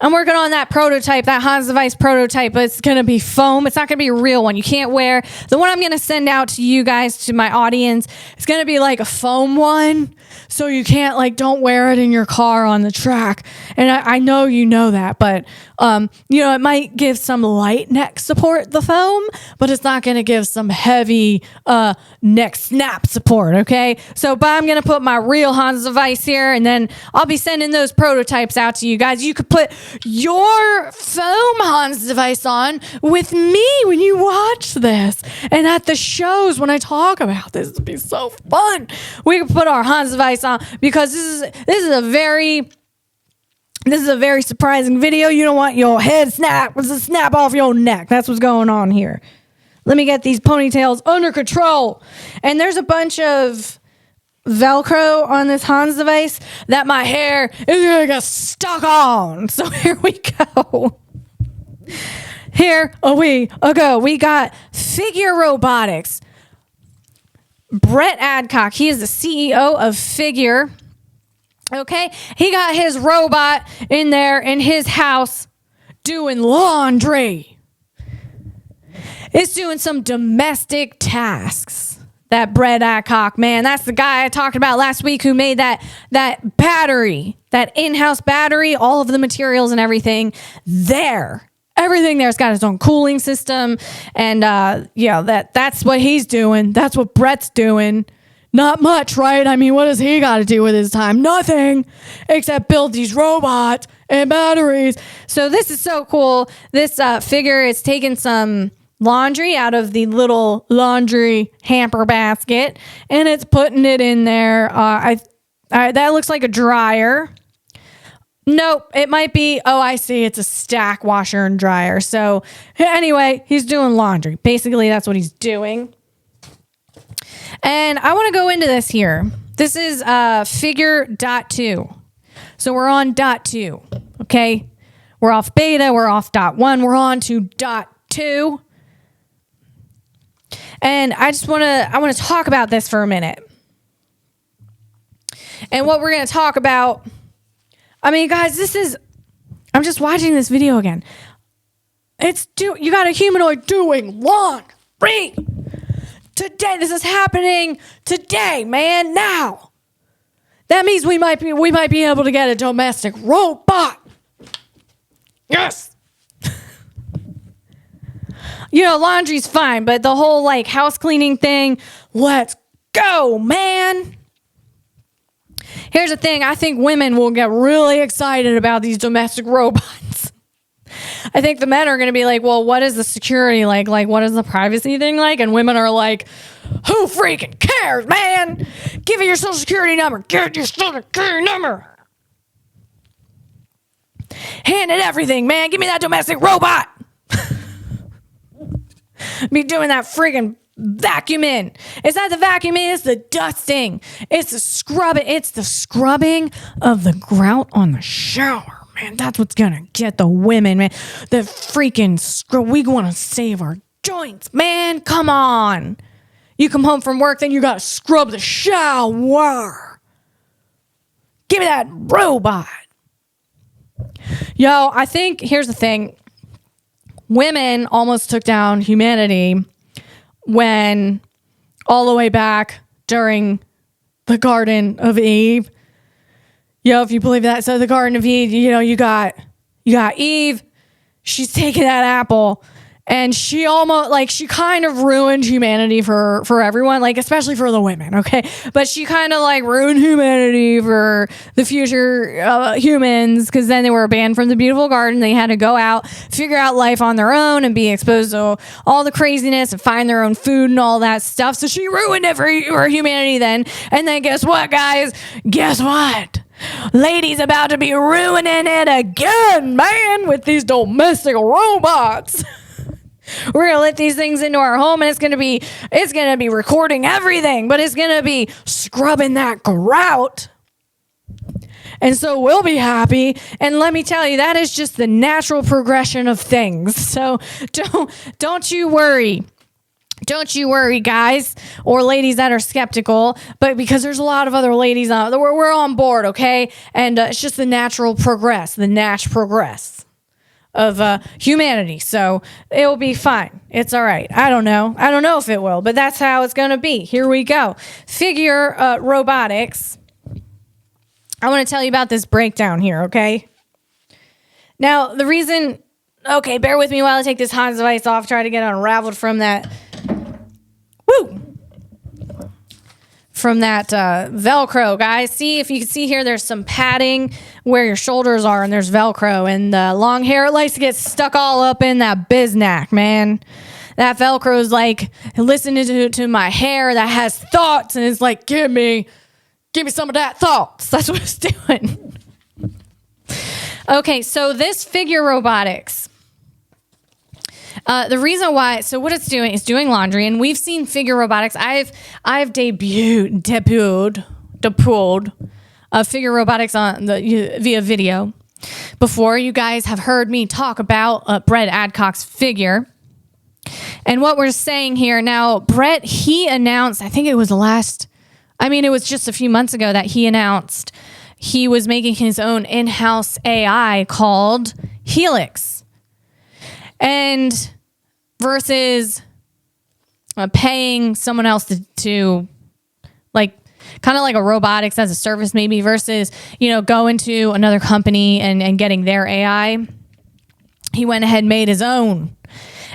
I'm working on that prototype, that Hans device prototype, but it's going to be foam. It's not going to be a real one. You can't wear the one I'm going to send out to you guys, to my audience. It's going to be like a foam one. So you can't don't wear it in your car on the track. And I know you know that, but it might give some light neck support, the foam, but it's not going to give some heavy neck snap support. Okay. But I'm going to put my real Hans device here, and then I'll be sending those prototypes out to you guys. You could put your foam Hans device on with me when you watch this, and at the shows when I talk about this. It'll be so fun. We can put our Hans device on, because this is a very surprising video. You don't want your head snap off your neck. That's what's going on here. Let me get these ponytails under control. And there's a bunch of Velcro on this Hans device that my hair is gonna get stuck on. So here we go. Here we go. We got Figure Robotics. Brett Adcock, he is the CEO of Figure. Okay, he got his robot in there in his house doing laundry. It's doing some domestic tasks. That Brett Adcock, man, that's the guy I talked about last week who made that battery, that in-house battery, all of the materials and everything there. Everything there's got its own cooling system, and that's what he's doing. That's what Brett's doing. Not much, right? I mean, what does he got to do with his time? Nothing, except build these robots and batteries. So this is so cool. This Figure is taking some laundry out of the little laundry hamper basket, and it's putting it in there. That looks like a dryer. Nope, it might be, I see, it's a stack washer and dryer. So anyway, he's doing laundry. Basically, that's what he's doing. And I want to go into this here. This is Figure.2. So we're on dot 2. Okay. We're off beta. We're off dot 1. We're on to dot 2. And I want to talk about this for a minute. And what we're going to talk about, I mean, guys, I'm just watching this video again. You got a humanoid doing laundry. Today, this is happening today, man, now. That means we might be able to get a domestic robot. Yes. Laundry's fine, but the whole house cleaning thing, let's go, man. Here's the thing. I think women will get really excited about these domestic robots. I think the men are going to be like, well, what is the security like? Like, what is the privacy thing like? And women are like, who freaking cares, man? Give me your social security number. Get your social security number. Hand it everything, man. Give me that domestic robot. Be doing that freaking vacuuming. It's not the vacuuming, it's the dusting. It's the scrubbing. It's the scrubbing of the grout on the shower. Man, that's what's gonna get the women, man. The freaking scrub. We want to save our joints, man. Come on. You come home from work, then you gotta scrub the shower. Give me that robot. Yo, I think, here's the thing. Women almost took down humanity when all the way back during the Garden of Eve. If you believe that. So the Garden of Eve, you got Eve. She's taking that apple and she she kind of ruined humanity for everyone, especially for the women. Okay. But she kind of ruined humanity for the future humans. Cause then they were banned from the beautiful garden. They had to go out, figure out life on their own and be exposed to all the craziness and find their own food and all that stuff. So she ruined it for humanity then. And then guess what, guys? Guess what? Ladies about to be ruining it again, man, with these domestic robots. We're gonna let these things into our home and it's gonna be recording everything, but it's gonna be scrubbing that grout. And so we'll be happy. And let me tell you, that is just the natural progression of things. So don't you worry. Don't you worry, guys, or ladies that are skeptical, but because there's a lot of other ladies we're on board, okay? And it's just the natural progress of humanity. So it will be fine. It's all right. I don't know if it will, but that's how it's going to be. Here we go. Figure robotics. I want to tell you about this breakdown here, okay? Now, the reason, okay, bear with me while I take this Hans device off, try to get unraveled from that. From that Velcro, guys. See, if you can see here, there's some padding where your shoulders are, and there's Velcro. And the long hair likes to get stuck all up in that biznack, man. That Velcro is listening to my hair that has thoughts, and it's like, give me some of that thoughts. That's what it's doing. Okay, so this figure robotics. The reason why, so what it's doing is doing laundry, and we've seen figure robotics. I've debuted figure robotics via video before. You guys have heard me talk about Brett Adcock's figure, and what we're saying here now. Brett, he announced, I think it was it was just a few months ago that he announced he was making his own in-house AI called Helix. And versus paying someone else to kind of like a robotics as a service maybe, versus, going to another company and getting their AI, he went ahead and made his own.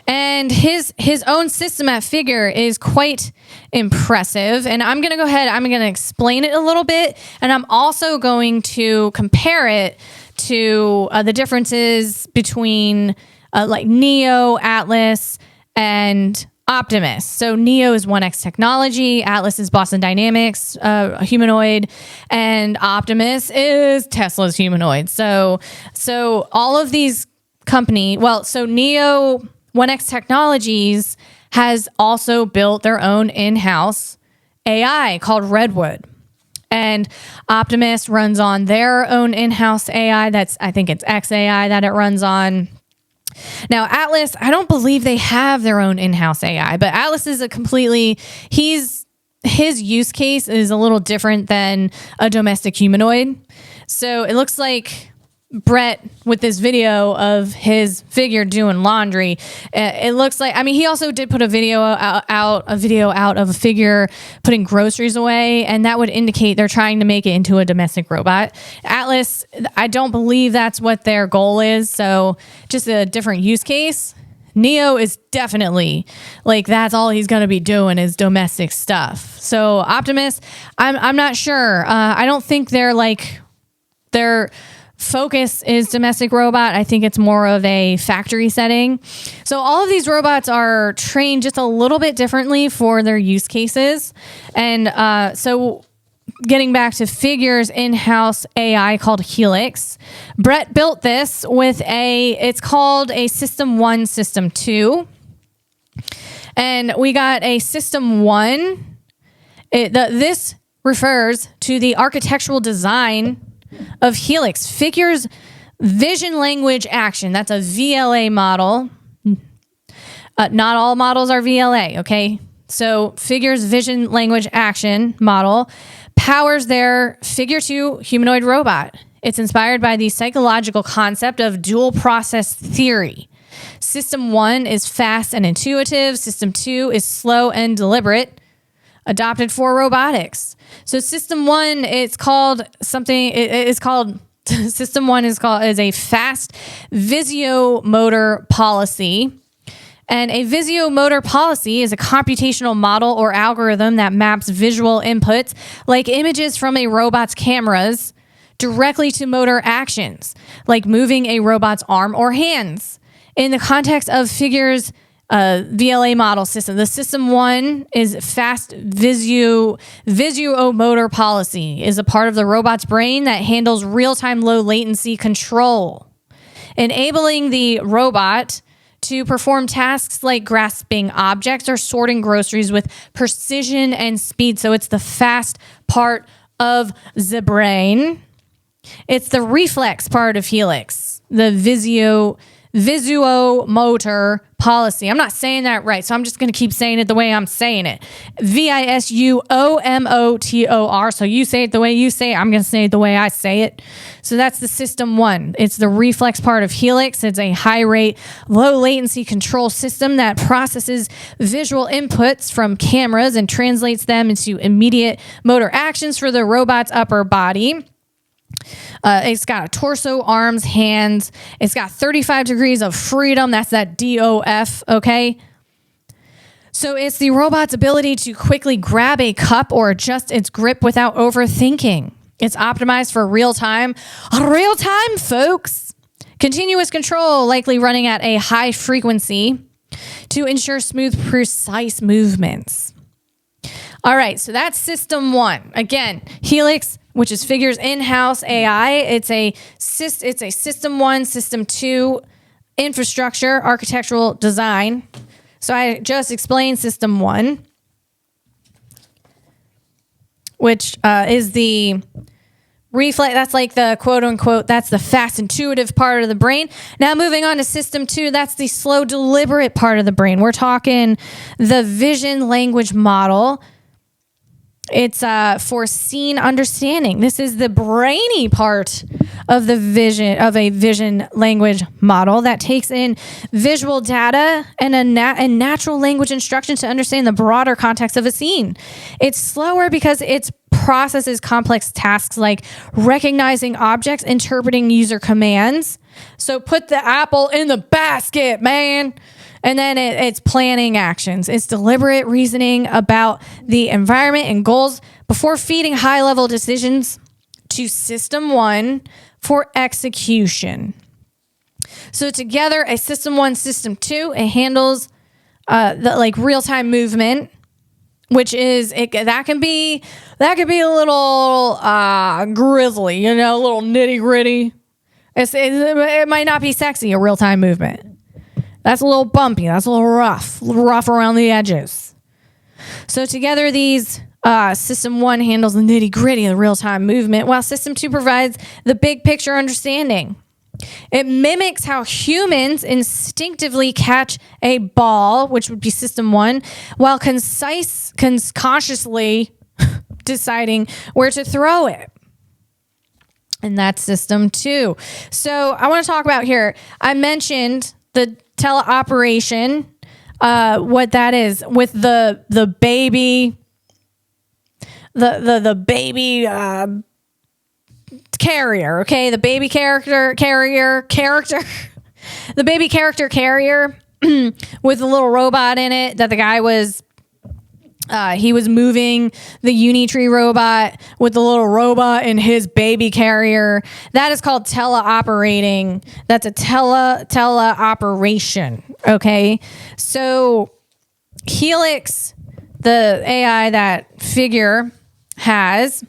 And his own system at Figure is quite impressive. And I'm going to go ahead, I'm going to explain it a little bit. And I'm also going to compare it to the differences between Neo, Atlas, and Optimus. So Neo is 1X technology, Atlas is Boston Dynamics humanoid, and Optimus is Tesla's humanoid. So all of these so Neo 1X Technologies has also built their own in-house AI called Redwood. And Optimus runs on their own in-house AI. I think it's XAI that it runs on. Now, Atlas, I don't believe they have their own in-house AI, but Atlas is his use case is a little different than a domestic humanoid. So it looks like Brett with this video of his figure doing laundry. It looks like, he also did put a video out of a figure putting groceries away, and that would indicate they're trying to make it into a domestic robot. Atlas, I don't believe that's what their goal is. So just a different use case. Neo is definitely that's all he's going to be doing is domestic stuff. So Optimus, I'm not sure. I don't think their focus is domestic robot. I think it's more of a factory setting. So all of these robots are trained just a little bit differently for their use cases. And so getting back to Figure's in-house AI called Helix, Brett built this with it's called a System 1, System 2. And we got a System 1. This refers to the architectural design of Helix. Figure's vision language action. That's a VLA model. Not all models are VLA, okay? So Figure's vision language action model powers their Figure 2 humanoid robot. It's inspired by the psychological concept of dual process theory. System 1 is fast and intuitive. System 2 is slow and deliberate, adopted for robotics. So System 1, System 1 is a fast visiomotor policy. And a visiomotor policy is a computational model or algorithm that maps visual inputs, like images from a robot's cameras, directly to motor actions, like moving a robot's arm or hands. In the context of Figure's VLA model system, the System 1 is fast visiomotor policy, is a part of the robot's brain that handles real-time low latency control, enabling the robot to perform tasks like grasping objects or sorting groceries with precision and speed. So it's the fast part of the brain. It's the reflex part of Helix, the visuomotor policy. I'm not saying that right, so I'm just going to keep saying it the way I'm saying it. Visuomotor. So you say it the way you say it. I'm going to say it the way I say it. So that's the System 1. It's the reflex part of Helix. It's a high rate, low latency control system that processes visual inputs from cameras and translates them into immediate motor actions for the robot's upper body. It's got a torso, arms, hands. It's got 35 degrees of freedom. That's that DOF, okay? So it's the robot's ability to quickly grab a cup or adjust its grip without overthinking. It's optimized for real time, folks. Continuous control, likely running at a high frequency to ensure smooth, precise movements. All right, so that's System 1. Again, Helix, which is Figure's in-house AI. It's a System 1, System 2 infrastructure, architectural design. So I just explained System 1, which is the reflex. That's like the quote unquote, that's the fast intuitive part of the brain. Now moving on to System 2, that's the slow deliberate part of the brain. We're talking the vision language model. It's for scene understanding. This is the brainy part of a vision language model that takes in visual data and natural language instructions to understand the broader context of a scene. It's slower because it processes complex tasks like recognizing objects, interpreting user commands. So put the apple in the basket, man. And then it's planning actions. It's deliberate reasoning about the environment and goals before feeding high-level decisions to System 1 for execution. So together, a System 1, System 2, it handles the real-time movement, which is that can be a little grisly, a little nitty-gritty. It might not be sexy, a real-time movement. That's a little bumpy. That's a little rough around the edges. So together, these System 1 handles the nitty-gritty of the real-time movement, while System 2 provides the big picture understanding. It mimics how humans instinctively catch a ball, which would be System 1, while consciously deciding where to throw it. And that's System 2. So I want to talk about here. I mentioned the teleoperation, what that is with the baby, the baby carrier. Okay, the baby character, the baby character carrier with a little robot in it that the guy was. He was moving the Unitree robot with the little robot in his baby carrier. That is called teleoperating. That's a teleoperation. Okay. So Helix, the AI that Figure has,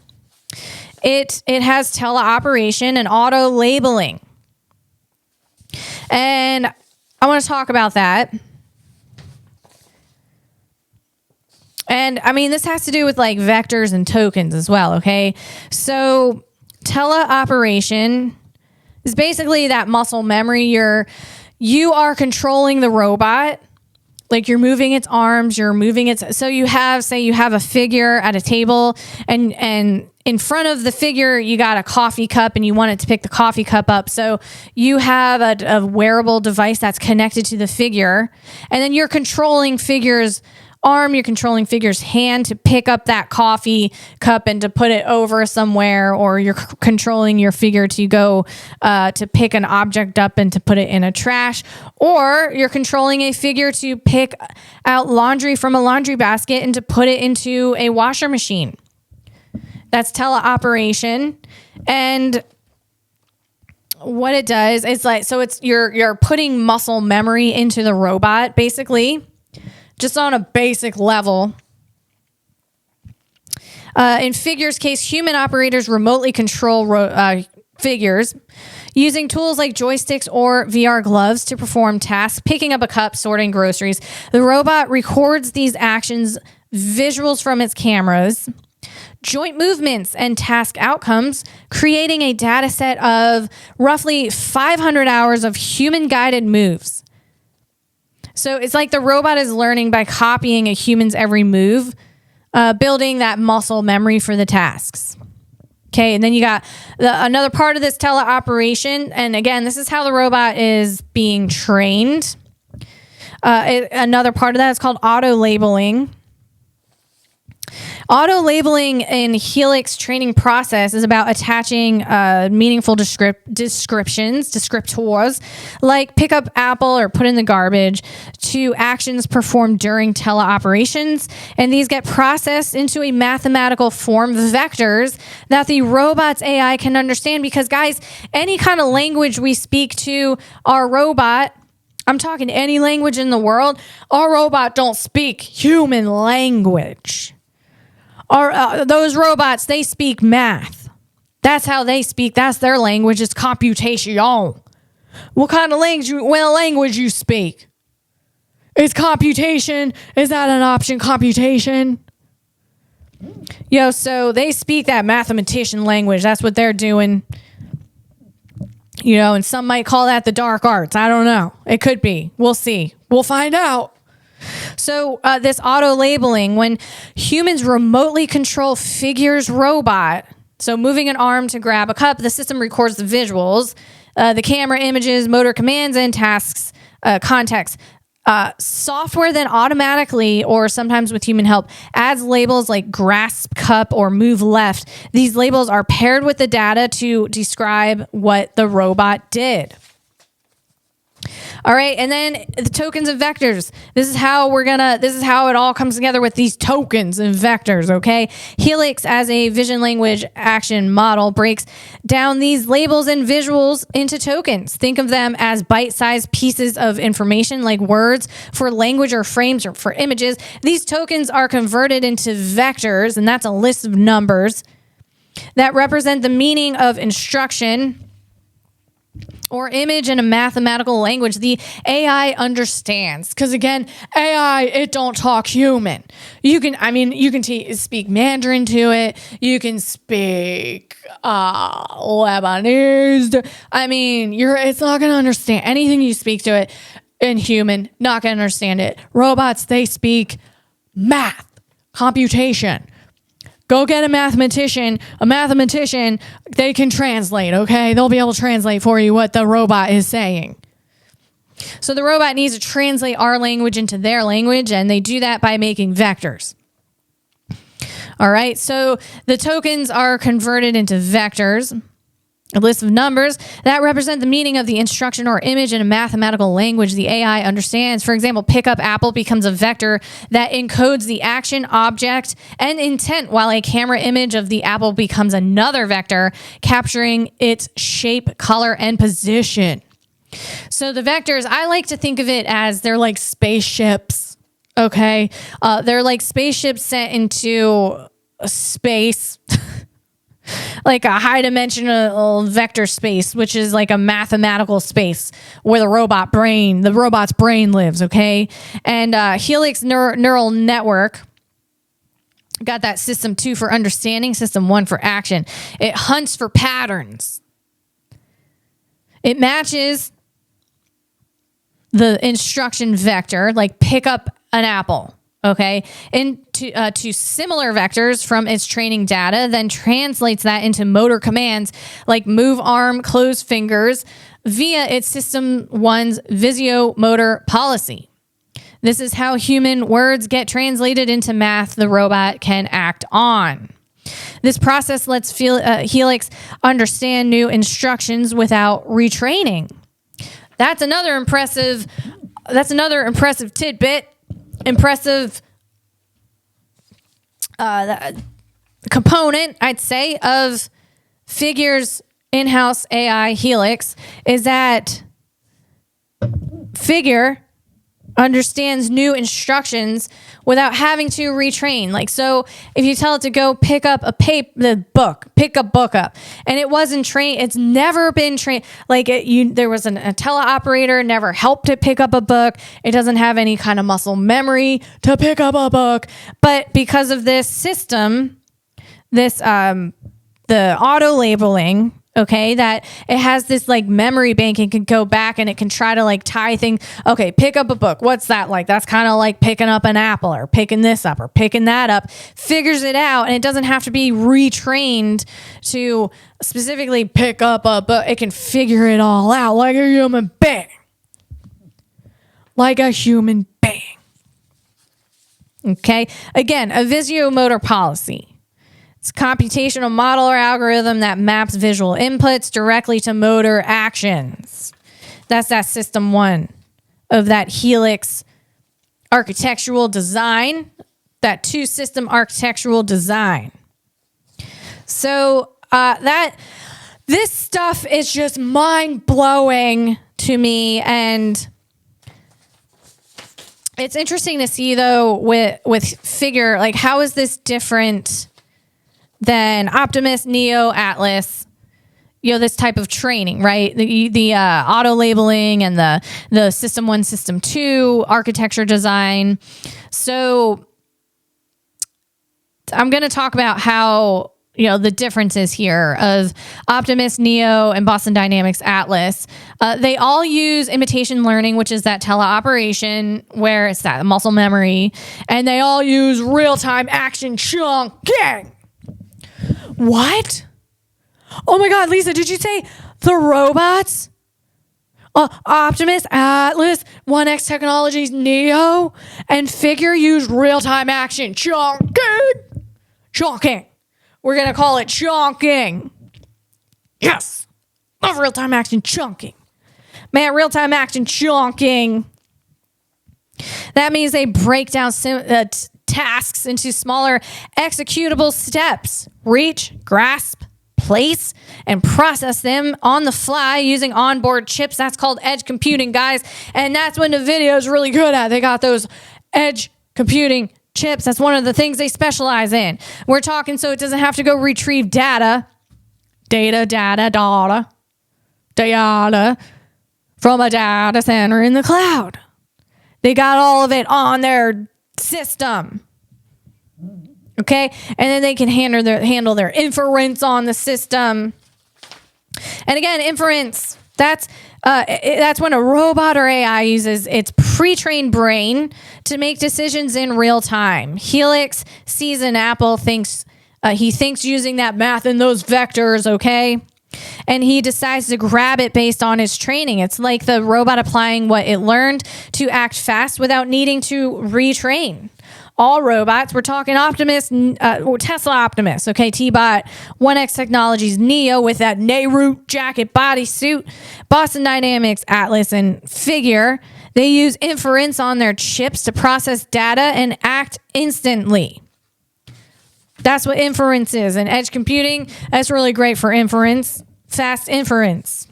it has teleoperation and auto labeling. And I want to talk about that. And I mean, this has to do with like vectors and tokens as well, okay? So teleoperation is basically that muscle memory. You are controlling the robot. Like you're moving its arms, you're moving its, so you have a figure at a table and in front of the figure, you got a coffee cup and you want it to pick the coffee cup up. So you have a wearable device that's connected to the figure, and then you're controlling Figure's arm, you're controlling Figure's hand to pick up that coffee cup and to put it over somewhere, or you're controlling your Figure to go to pick an object up and to put it in a trash, or you're controlling a Figure to pick out laundry from a laundry basket and to put it into a washer machine. That's teleoperation. And what it does is like, so it's you're putting muscle memory into the robot, basically, just on a basic level. In Figure's case, human operators remotely control Figures using tools like joysticks or VR gloves to perform tasks, picking up a cup, sorting groceries. The robot records these actions, visuals from its cameras, joint movements, and task outcomes, creating a data set of roughly 500 hours of human-guided moves. So it's like the robot is learning by copying a human's every move, building that muscle memory for the tasks. Okay, and then you got another part of this teleoperation, and again, this is how the robot is being trained. Another part of that is called auto-labeling. Auto-labeling in Helix training process is about attaching meaningful descriptors, like pick up apple or put in the garbage, to actions performed during teleoperations. And these get processed into a mathematical form, vectors, that the robot's AI can understand. Because, guys, any kind of language we speak to our robot, I'm talking any language in the world, our robot don't speak human language. Those robots, they speak math. That's how they speak. That's their language. It's computation. What kind of language you speak? Is computation? Is that an option? Computation? So they speak that mathematician language. That's what they're doing. And some might call that the dark arts. I don't know. It could be. We'll see. We'll find out. So this auto-labeling, when humans remotely control Figure's robot, so moving an arm to grab a cup, the system records the visuals, the camera images, motor commands, and tasks, context. Software then automatically, or sometimes with human help, adds labels like grasp cup or move left. These labels are paired with the data to describe what the robot did. All right, and then the tokens and vectors. This is how it all comes together with these tokens and vectors, okay? Helix, as a vision language action model, breaks down these labels and visuals into tokens. Think of them as bite-sized pieces of information, like words for language or frames or for images. These tokens are converted into vectors, and that's a list of numbers that represent the meaning of instruction. or image in a mathematical language the AI understands. Because again, AI, it don't talk human. You can speak Mandarin to it. You can speak Lebanese. It's not going to understand anything you speak to it in human. Not going to understand it. Robots, they speak math, computation. Go get a mathematician. A mathematician, they can translate, okay? They'll be able to translate for you what the robot is saying. So the robot needs to translate our language into their language, and they do that by making vectors. All right, so the tokens are converted into vectors, a list of numbers that represent the meaning of the instruction or image in a mathematical language the AI understands. For example, pick up apple becomes a vector that encodes the action, object, and intent, while a camera image of the apple becomes another vector capturing its shape, color, and position. So the vectors, I like to think of it as they're like spaceships, okay? They're like spaceships sent into space. Like a high dimensional vector space, which is like a mathematical space where the robot's brain lives, okay? And Helix neural network got that system 2 for understanding, system 1 for action. It hunts for patterns. It matches the instruction vector, like pick up an apple. Okay, to similar vectors from its training data, then translates that into motor commands like move arm, close fingers via its system 1's visio-motor policy. This is how human words get translated into math the robot can act on. This process lets Helix understand new instructions without retraining. That's another impressive tidbit. Impressive component, I'd say, of Figure's in-house AI Helix is that Figure understands new instructions without having to retrain. Like, so if you tell it to go pick up pick a book up, and it wasn't trained, it's never been trained. Like there was a teleoperator, never helped it pick up a book. It doesn't have any kind of muscle memory to pick up a book. But because of this system, the auto labeling, okay, that it has this like memory bank, and can go back and it can try to like tie things. Okay, pick up a book. What's that like? That's kind of like picking up an apple, or picking this up, or picking that up. Figures it out, and it doesn't have to be retrained to specifically pick up a book. It can figure it all out like a human being. Like a human being. Okay, again, a visio-motor policy. It's a computational model or algorithm that maps visual inputs directly to motor actions. That's that system 1 of that Helix architectural design, that 2 system architectural design. So this stuff is just mind-blowing to me, and it's interesting to see though with Figure, like how is this different than Optimus, Neo, Atlas, this type of training, right? The auto labeling and the system 1, system 2 architecture design. So I'm going to talk about how, the differences here of Optimus, Neo, and Boston Dynamics Atlas. They all use imitation learning, which is that teleoperation where it's that muscle memory, and they all use real-time action chunking. What? Oh my God, Lisa, did you say the robots? Optimus, Atlas, 1X Technologies, Neo, and Figure use real-time action chunking. Chunking. We're going to call it chunking. Yes. Love real-time action chunking. Man, real-time action chunking. That means they break down tasks into smaller executable steps. Reach, grasp, place, and process them on the fly using onboard chips. That's called edge computing, guys. And that's what NVIDIA is really good at. They got those edge computing chips. That's one of the things they specialize in. We're talking so it doesn't have to go retrieve data. data from a data center in the cloud. They got all of it on their system. Okay? And then they can handle their inference on the system. And again, inference, that's when a robot or AI uses its pre-trained brain to make decisions in real time. Helix sees an apple, thinks using that math and those vectors, okay? And he decides to grab it based on his training. It's like the robot applying what it learned to act fast without needing to retrain. All robots, we're talking Optimus, Tesla Optimus, okay, T-Bot, 1X Technologies, Neo with that Nehru jacket bodysuit, Boston Dynamics, Atlas, and Figure. They use inference on their chips to process data and act instantly. That's what inference is. And edge computing, that's really great for inference, fast inference.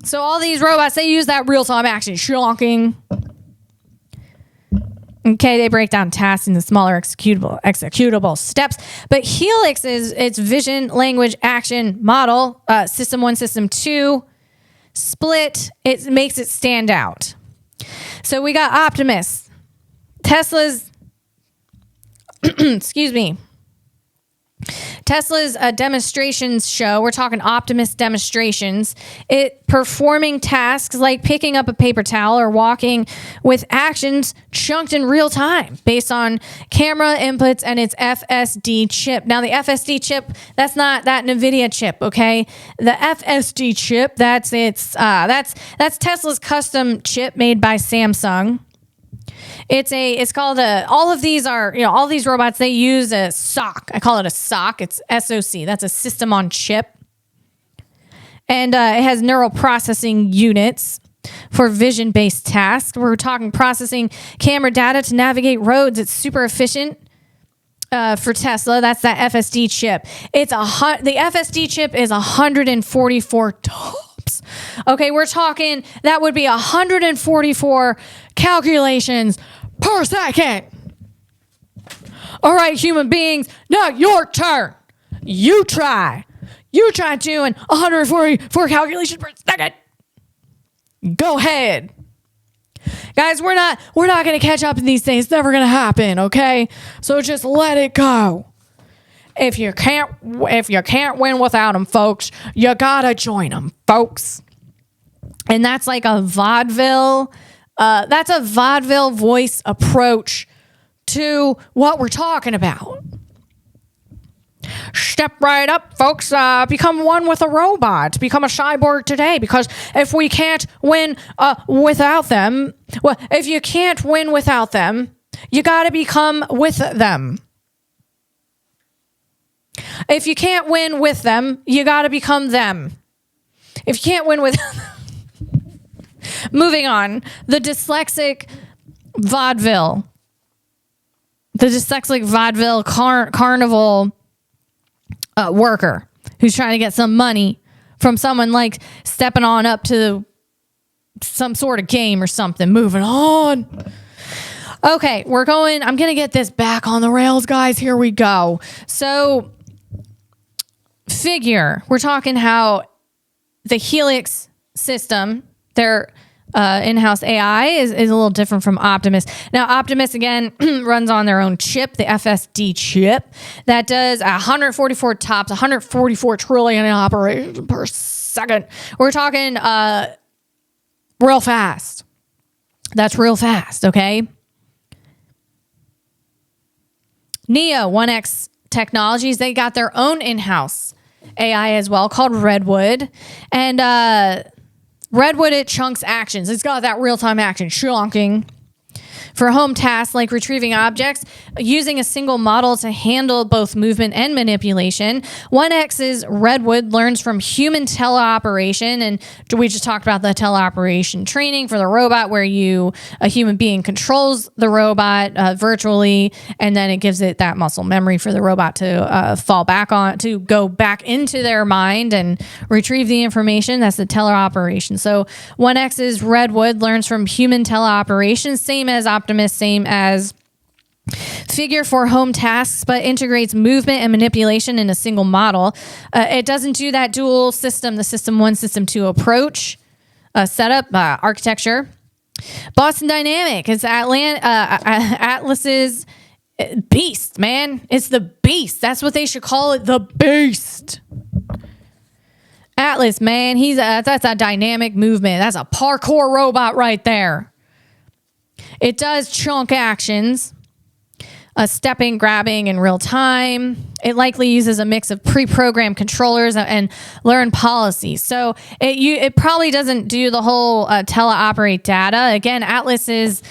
So all these robots, they use that real-time action, shonking. Okay, they break down tasks into smaller executable steps. But Helix is its vision, language, action model, system 1, system 2, split. It makes it stand out. So we got Optimus, Tesla's, Tesla's demonstrations show. We're talking Optimus demonstrations. It performing tasks like picking up a paper towel or walking with actions chunked in real time based on camera inputs and its FSD chip. Now the FSD chip, that's not that NVIDIA chip, okay? The FSD chip, that's Tesla's custom chip made by Samsung. It's called all of these robots, they use a SoC. I call it a SoC. It's SoC. That's a system on chip. And it has neural processing units for vision-based tasks. We're talking processing camera data to navigate roads. It's super efficient for Tesla. That's that FSD chip. The FSD chip is 144 TOPS. Okay, we're talking that would be 144 calculations per second. All right, human beings, now your turn. You try doing 144 calculations per second. Go ahead. Guys, we're not going to catch up in these things. It's never going to happen, okay? So just let it go. If you can't win without them, folks, you got to join them, folks. And that's like a vaudeville voice approach to what we're talking about. Step right up, folks. Become one with a robot. Become a cyborg today. Because if we can't win without them, well, if you can't win without them, you got to become with them. If you can't win with them, you got to become them. If you can't win with Moving on, the dyslexic vaudeville carnival worker who's trying to get some money from someone, like stepping on up to some sort of game or something. Moving on. Okay, I'm going to get this back on the rails, guys. Here we go. So, Figure, we're talking how the Helix system, their in-house AI is a little different from Optimus. Now, Optimus, again, runs on their own chip, the FSD chip, that does 144 TOPS, 144 trillion in operation per second. We're talking real fast. That's real fast, okay? Neo, 1X Technologies, they got their own in-house AI as well, called Redwood. And Redwood, it chunks actions. It's got that real-time action, chunking. For home tasks like retrieving objects, using a single model to handle both movement and manipulation. 1X's Redwood learns from human teleoperation, and we just talked about the teleoperation training for the robot, where a human being controls the robot virtually, and then it gives it that muscle memory for the robot to fall back on, to go back into their mind and retrieve the information. That's the teleoperation. So 1X's Redwood learns from human teleoperation, same as Optimus, same as Figure for home tasks, but integrates movement and manipulation in a single model. It doesn't do that dual system, the system 1, system 2 approach, setup, architecture. Boston Dynamic is Atlas's beast, man. It's the beast. That's what they should call it, the beast. Atlas, man, that's a dynamic movement. That's a parkour robot right there. It does chunk actions. Stepping, grabbing in real time. It likely uses a mix of pre-programmed controllers and learned policies. So it probably doesn't do the whole teleoperate data. Again, Atlas's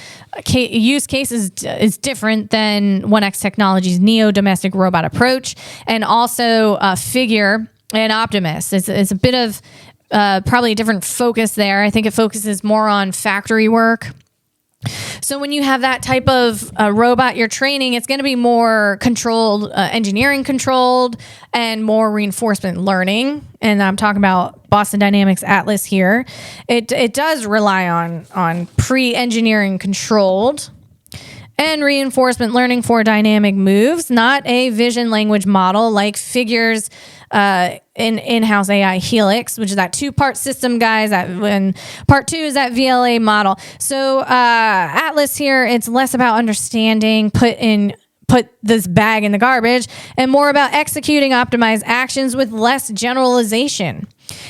use case is different than 1X Technologies' Neo domestic robot approach, and also Figure and Optimus. It's a bit of probably a different focus there. I think it focuses more on factory work. So when you have that type of robot you're training, it's going to be more controlled, engineering controlled, and more reinforcement learning. And I'm talking about Boston Dynamics Atlas here. It does rely on pre-engineering controlled and reinforcement learning for dynamic moves, not a vision language model like Figure's in-house AI Helix, which is that 2-part system, guys. And part 2 is that VLA model. So Atlas here, it's less about understanding, put this bag in the garbage, and more about executing optimized actions with less generalization.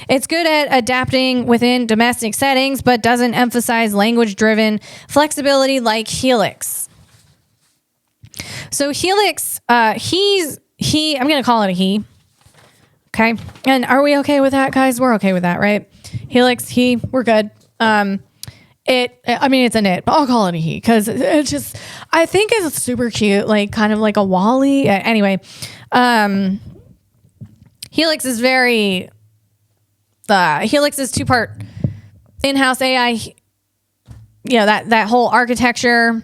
It's good at adapting within domestic settings, but doesn't emphasize language-driven flexibility like Helix. So Helix, I'm going to call it a he. Okay. And are we okay with that, guys? We're okay with that, right? Helix, we're good. It's an it, but I'll call it a he because it's just, I think it's super cute, like kind of like a Wall-E. Anyway, Helix is Helix is 2-part in-house AI. That whole architecture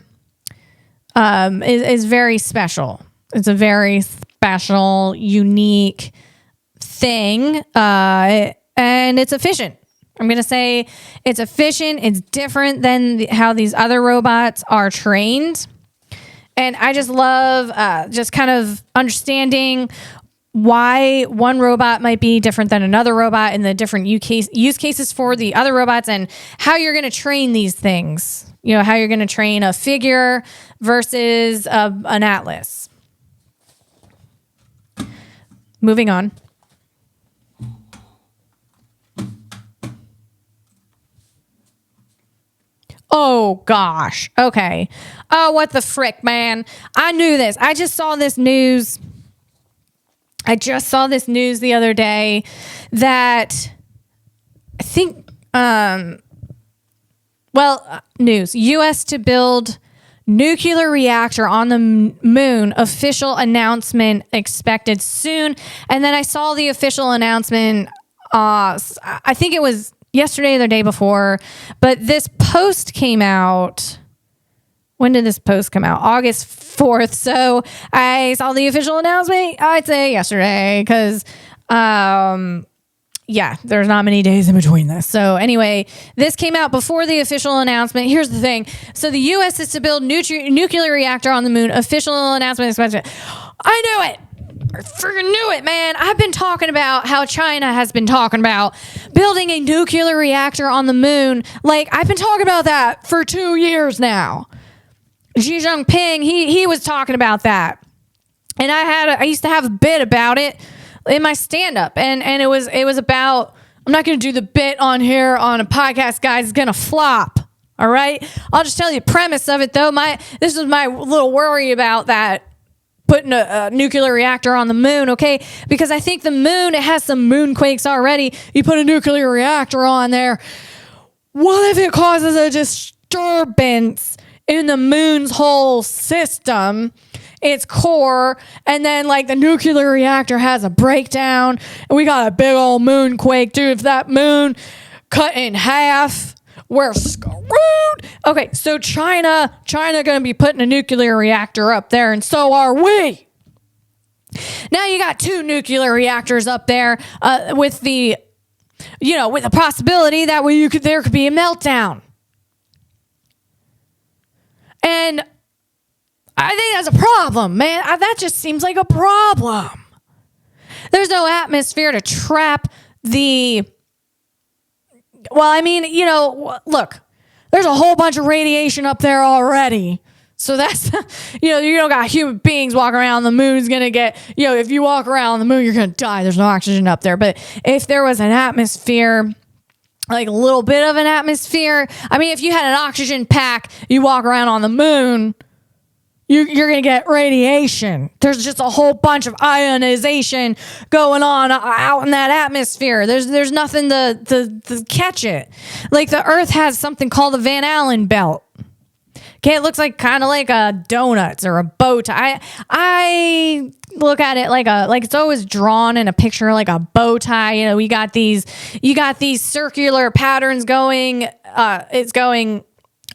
is very special. It's a very special, unique thing, and it's efficient. I'm going to say it's efficient. It's different than how these other robots are trained. And I just love just kind of understanding why one robot might be different than another robot and the different use cases for the other robots and how you're going to train these things. How you're going to train a Figure versus an Atlas. Moving on. Oh, gosh. Okay. Oh, what the frick, man. I knew this. I just saw this news the other day that I think, news. U.S. to build nuclear reactor on the moon. Official announcement expected soon. And then I saw the official announcement. I think it was yesterday or the day before, but this post came out. When did this post come out? August 4th. So I saw the official announcement, I'd say yesterday, because, there's not many days in between this. So anyway, this came out before the official announcement. Here's the thing. So the U.S. is to build nuclear reactor on the moon. Official announcement expected. I knew it. I freaking knew it, man. I've been talking about how China has been talking about building a nuclear reactor on the moon. Like, I've been talking about that for 2 years now. Xi Jinping, he was talking about that. And I used to have a bit about it in my stand-up. And it was about, I'm not going to do the bit on here on a podcast, guys. It's going to flop. All right? I'll just tell you the premise of it, though. This was my little worry about that. Putting a nuclear reactor on the moon, okay? Because I think the moon, it has some moonquakes already. You put a nuclear reactor on there. What if it causes a disturbance in the moon's whole system, its core, and then like the nuclear reactor has a breakdown, and we got a big old moonquake, dude. If that moon cut in half, we're screwed. Okay, so China gonna be putting a nuclear reactor up there, and so are we. Now you got 2 nuclear reactors up there with the possibility that there could be a meltdown. And I think that's a problem, man. That just seems like a problem. There's no atmosphere to trap the... Well, I mean, look, there's a whole bunch of radiation up there already. So that's, you don't got human beings walking around the moon's going to get, if you walk around the moon, you're going to die. There's no oxygen up there. But if there was an atmosphere, like a little bit of an atmosphere, I mean, if you had an oxygen pack, you walk around on the moon, you're going to get radiation. There's just a whole bunch of ionization going on out in that atmosphere. There's nothing to catch it. Like the Earth has something called the Van Allen belt. Okay, it looks like kind of like a donuts or a bow tie. I look at it like it's always drawn in a picture like a bow tie. You got these circular patterns going. It's going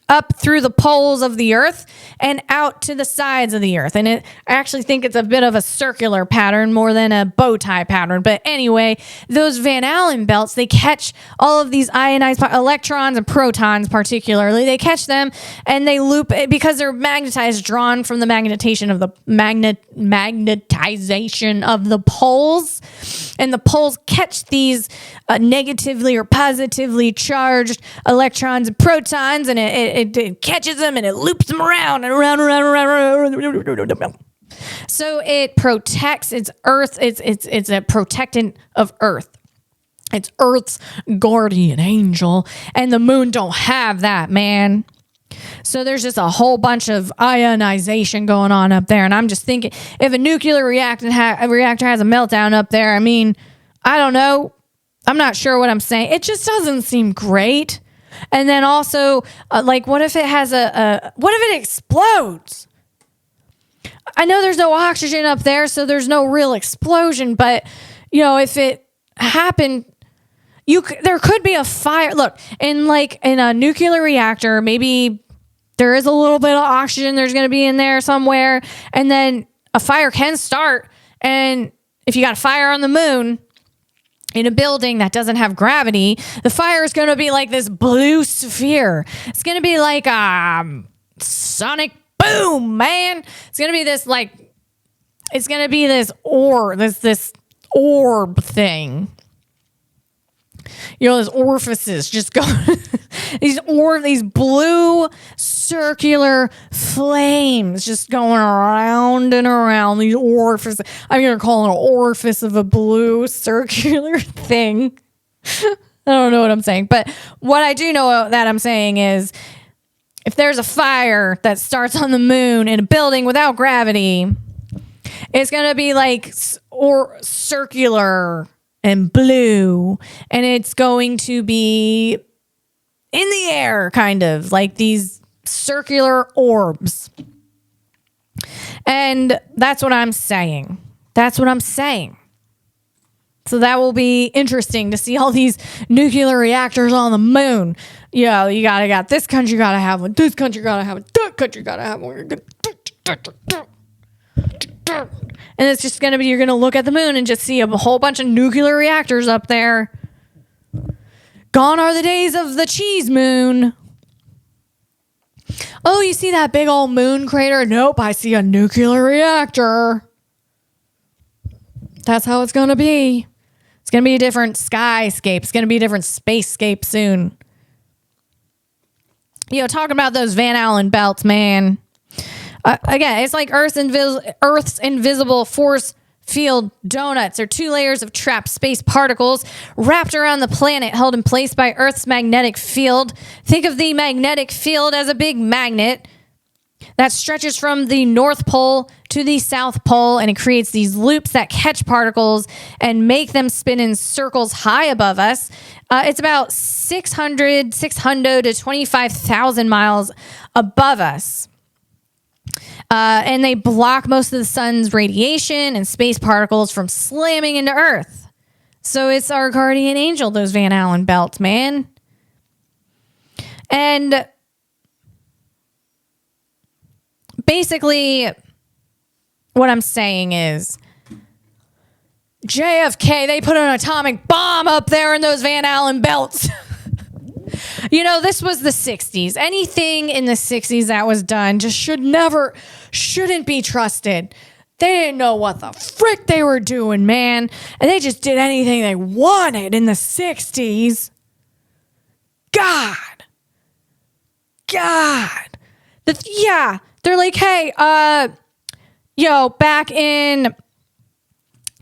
up through the poles of the Earth and out to the sides of the Earth. And I actually think it's a bit of a circular pattern more than a bow tie pattern. But anyway, those Van Allen belts, they catch all of these ionized electrons and protons particularly. They catch them and they loop it because they're magnetized, drawn from the magnetization of the poles. And the poles catch these negatively or positively charged electrons and protons, and it catches them and it loops them around and around. So it protects its Earth. It's a protectant of Earth. It's Earth's guardian angel, and the moon don't have that, man. So there's just a whole bunch of ionization going on up there. And I'm just thinking, if a nuclear reactor has a meltdown up there, I mean, I don't know. I'm not sure what I'm saying. It just doesn't seem great. And then also, what if it has what if it explodes? I know there's no oxygen up there, so there's no real explosion. But, if it happened... there could be a fire. Look, in a nuclear reactor, maybe there is a little bit of oxygen there's going to be in there somewhere. And then a fire can start. And if you got a fire on the moon in a building that doesn't have gravity, the fire is going to be like this blue sphere. It's going to be like a sonic boom, man. It's going to be this this orb thing. Those orifices just go these blue circular flames just going around and around these orifices. I'm going to call it an orifice of a blue circular thing. I don't know what I'm saying, but what I do know that I'm saying is if there's a fire that starts on the moon in a building without gravity, it's going to be circular and blue, and it's going to be in the air, kind of like these circular orbs. And that's what I'm saying. So that will be interesting to see all these nuclear reactors on the moon. You got this country got to have one, this country got to have one, that country got to have one. And it's just going to be, you're going to look at the moon and just see a whole bunch of nuclear reactors up there. Gone are the days of the cheese moon. Oh, you see that big old moon crater? Nope, I see a nuclear reactor. That's how it's going to be. It's going to be a different skyscape. It's going to be a different spacescape soon. Talking about those Van Allen belts, man. Again, it's like Earth's invisible force field donuts, or 2 layers of trapped space particles wrapped around the planet, held in place by Earth's magnetic field. Think of the magnetic field as a big magnet that stretches from the North Pole to the South Pole, and it creates these loops that catch particles and make them spin in circles high above us. It's about 600 to 25,000 miles above us. And they block most of the sun's radiation and space particles from slamming into Earth. So it's our guardian angel, those Van Allen belts, man. And basically, what I'm saying is, JFK, they put an atomic bomb up there in those Van Allen belts. This was the 60s. Anything in the 60s that was done just shouldn't be trusted. They didn't know what the frick they were doing, man. And they just did anything they wanted in the 60s. God. They're like, hey, back in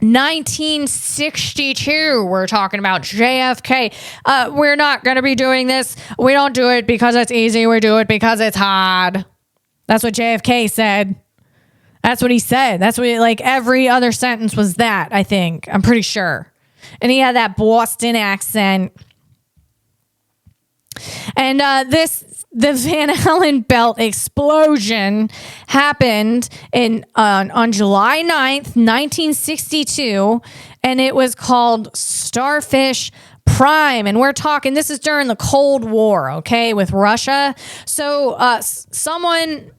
1962, we're talking about JFK. We're not going to be doing this. We don't do it because it's easy. We do it because it's hard. That's what JFK said. That's what he said. That's what, every other sentence was that, I think. I'm pretty sure. And he had that Boston accent. And the Van Allen belt explosion happened on July 9th, 1962, and it was called Starfish Prime. And we're talking, this is during the Cold War, okay, with Russia. So someone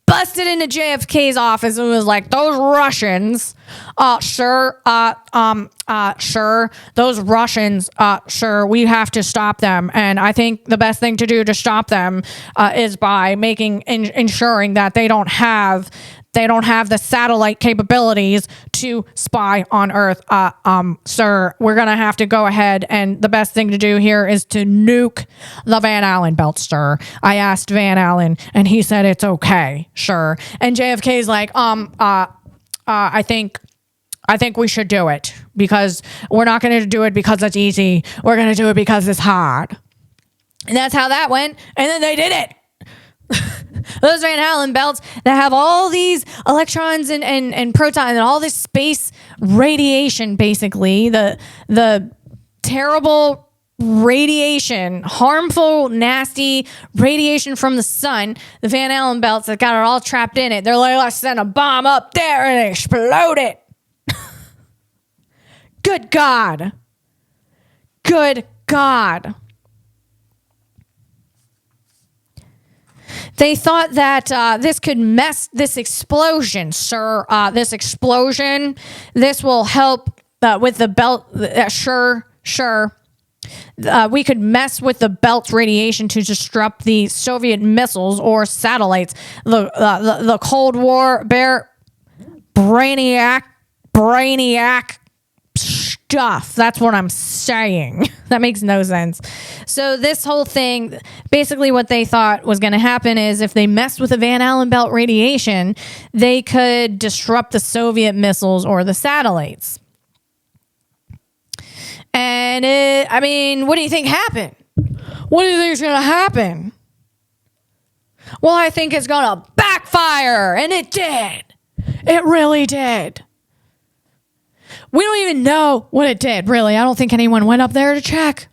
busted into JFK's office and was like, those Russians, sure, those Russians, sure, we have to stop them. And I think the best thing to do to stop them is by ensuring that they don't have the satellite capabilities to spy on Earth. Sir, we're going to have to go ahead, and the best thing to do here is to nuke the Van Allen belt, sir. I asked Van Allen, and he said it's okay, sure. And JFK's like, I think we should do it, because we're not going to do it because it's easy. We're going to do it because it's hard. And that's how that went. And then they did it. Those Van Allen belts that have all these electrons and protons and all this space radiation, basically the terrible radiation, harmful, nasty radiation from the sun, the Van Allen belts that got it all trapped in it. They're like, let's send a bomb up there and explode it. Good God. They thought that this could this explosion, sir. This will help with the belt. Sure. We could mess with the belt's radiation to disrupt the Soviet missiles or satellites. The Cold War brainiac stuff. That's what I'm saying. That makes no sense. So this whole thing, basically what they thought was going to happen is if they messed with the Van Allen belt radiation, they could disrupt the Soviet missiles or the satellites. And what do you think happened? What do you think is going to happen? Well, I think it's going to backfire. And it did. It really did. We don't even know what it did, really. I don't think anyone went up there to check.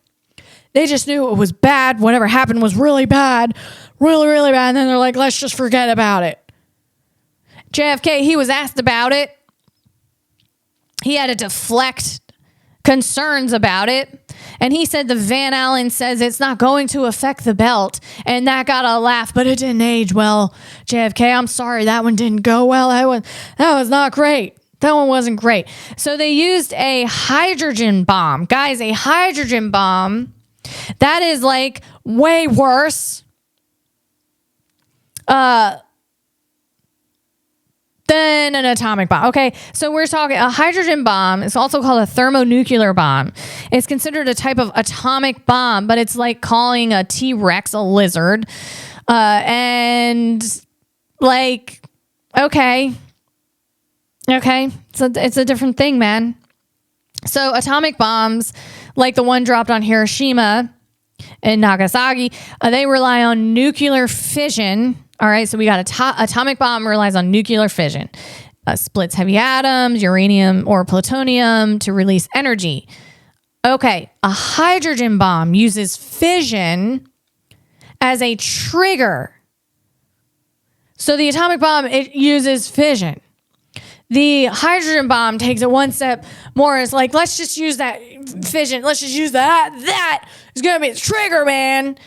They just knew it was bad. Whatever happened was really bad. Really, really bad. And then they're like, let's just forget about it. JFK, he was asked about it. He had to deflect concerns about it. And he said the Van Allen says it's not going to affect the belt. And that got a laugh, but it didn't age well. JFK, I'm sorry, that one didn't go well. That was not great. That one wasn't great. So they used a hydrogen bomb. Guys, a hydrogen bomb, that is way worse than an atomic bomb. Okay, so we're talking a hydrogen bomb. It's also called a thermonuclear bomb. It's considered a type of atomic bomb, but it's like calling a T-Rex a lizard. Okay, so it's a different thing, man. So atomic bombs, like the one dropped on Hiroshima and Nagasaki, they rely on nuclear fission. All right, so we got atomic bomb relies on nuclear fission. Splits heavy atoms, uranium or plutonium to release energy. Okay, a hydrogen bomb uses fission as a trigger. So the atomic bomb, it uses fission. The hydrogen bomb takes it one step more. It's like, let's just use that fission. Let's just use that. That is going to be the trigger, man.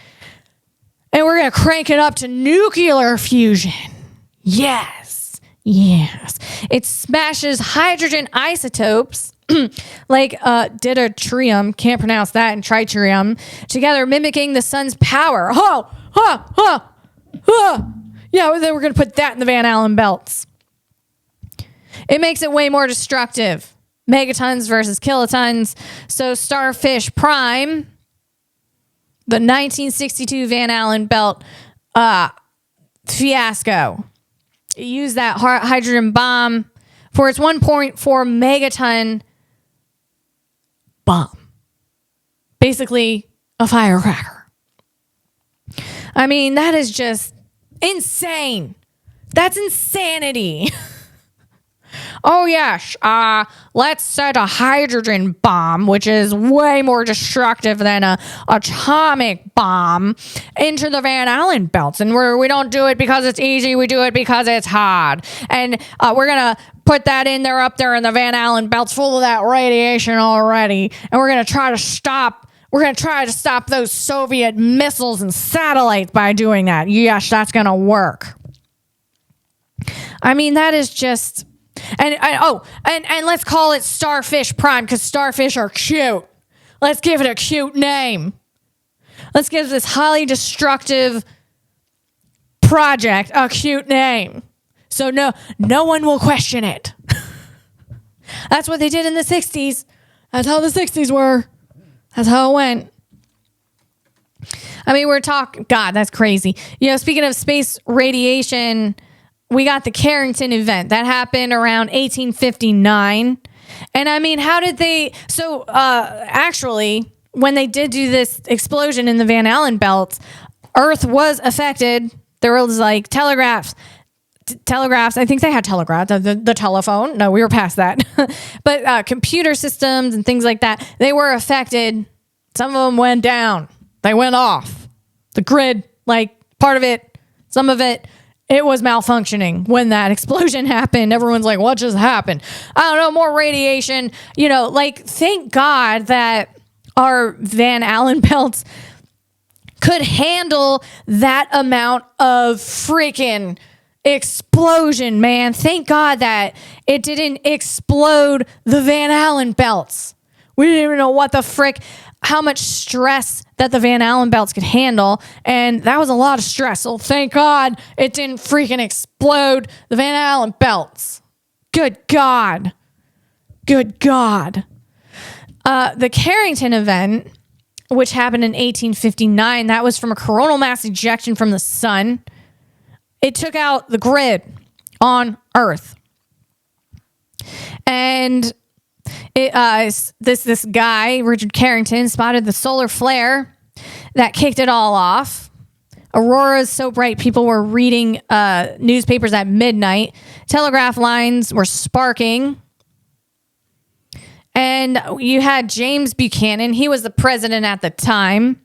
And we're going to crank it up to nuclear fusion. Yes. It smashes hydrogen isotopes like deuterium, can't pronounce that, and tritium, together mimicking the sun's power. Yeah, then we're going to put that in the Van Allen belts. It makes it way more destructive. Megatons versus kilotons. So Starfish Prime, the 1962 Van Allen belt fiasco. It used that hydrogen bomb for its 1.4 megaton bomb. Basically, a firecracker. I mean, that is just insane. That's insanity. Oh, yes. Let's set a hydrogen bomb, which is way more destructive than an atomic bomb, into the Van Allen belts. And we don't do it because it's easy. We do it because it's hard. And we're going to put that in there up there in the Van Allen belts full of that radiation already. And we're going to try to stop those Soviet missiles and satellites by doing that. Yes, that's going to work. I mean, that is just... And let's call it Starfish Prime because starfish are cute. Let's give it a cute name. Let's give this highly destructive project a cute name. So no one will question it. That's what they did in the 60s. That's how the 60s were. That's how it went. I mean, God, that's crazy. You know, speaking of space radiation, we got the Carrington event that happened around 1859. And I mean, how did they, actually, when they did do this explosion in the Van Allen belts, Earth was affected. There was like telegraphs. I think they had telegraphs, the telephone. No, we were past that. But computer systems and things like that, they were affected. Some of them went down. They went off. The grid, like part of it, some of it, it was malfunctioning when that explosion happened. Everyone's like, what just happened? I don't know, more radiation. You know, like, thank God that our Van Allen belts could handle that amount of freaking explosion, man. Thank God that it didn't explode the Van Allen belts. We didn't even know what the frick, how much stress that the Van Allen belts could handle. And that was a lot of stress. So thank God it didn't freaking explode the Van Allen belts. Good God. Good God. The Carrington event, which happened in 1859, that was from a coronal mass ejection from the sun. It took out the grid on Earth. And this guy, Richard Carrington, spotted the solar flare that kicked it all off. Auroras so bright people were reading newspapers at midnight. Telegraph lines were sparking. And you had James Buchanan. He was the president at the time.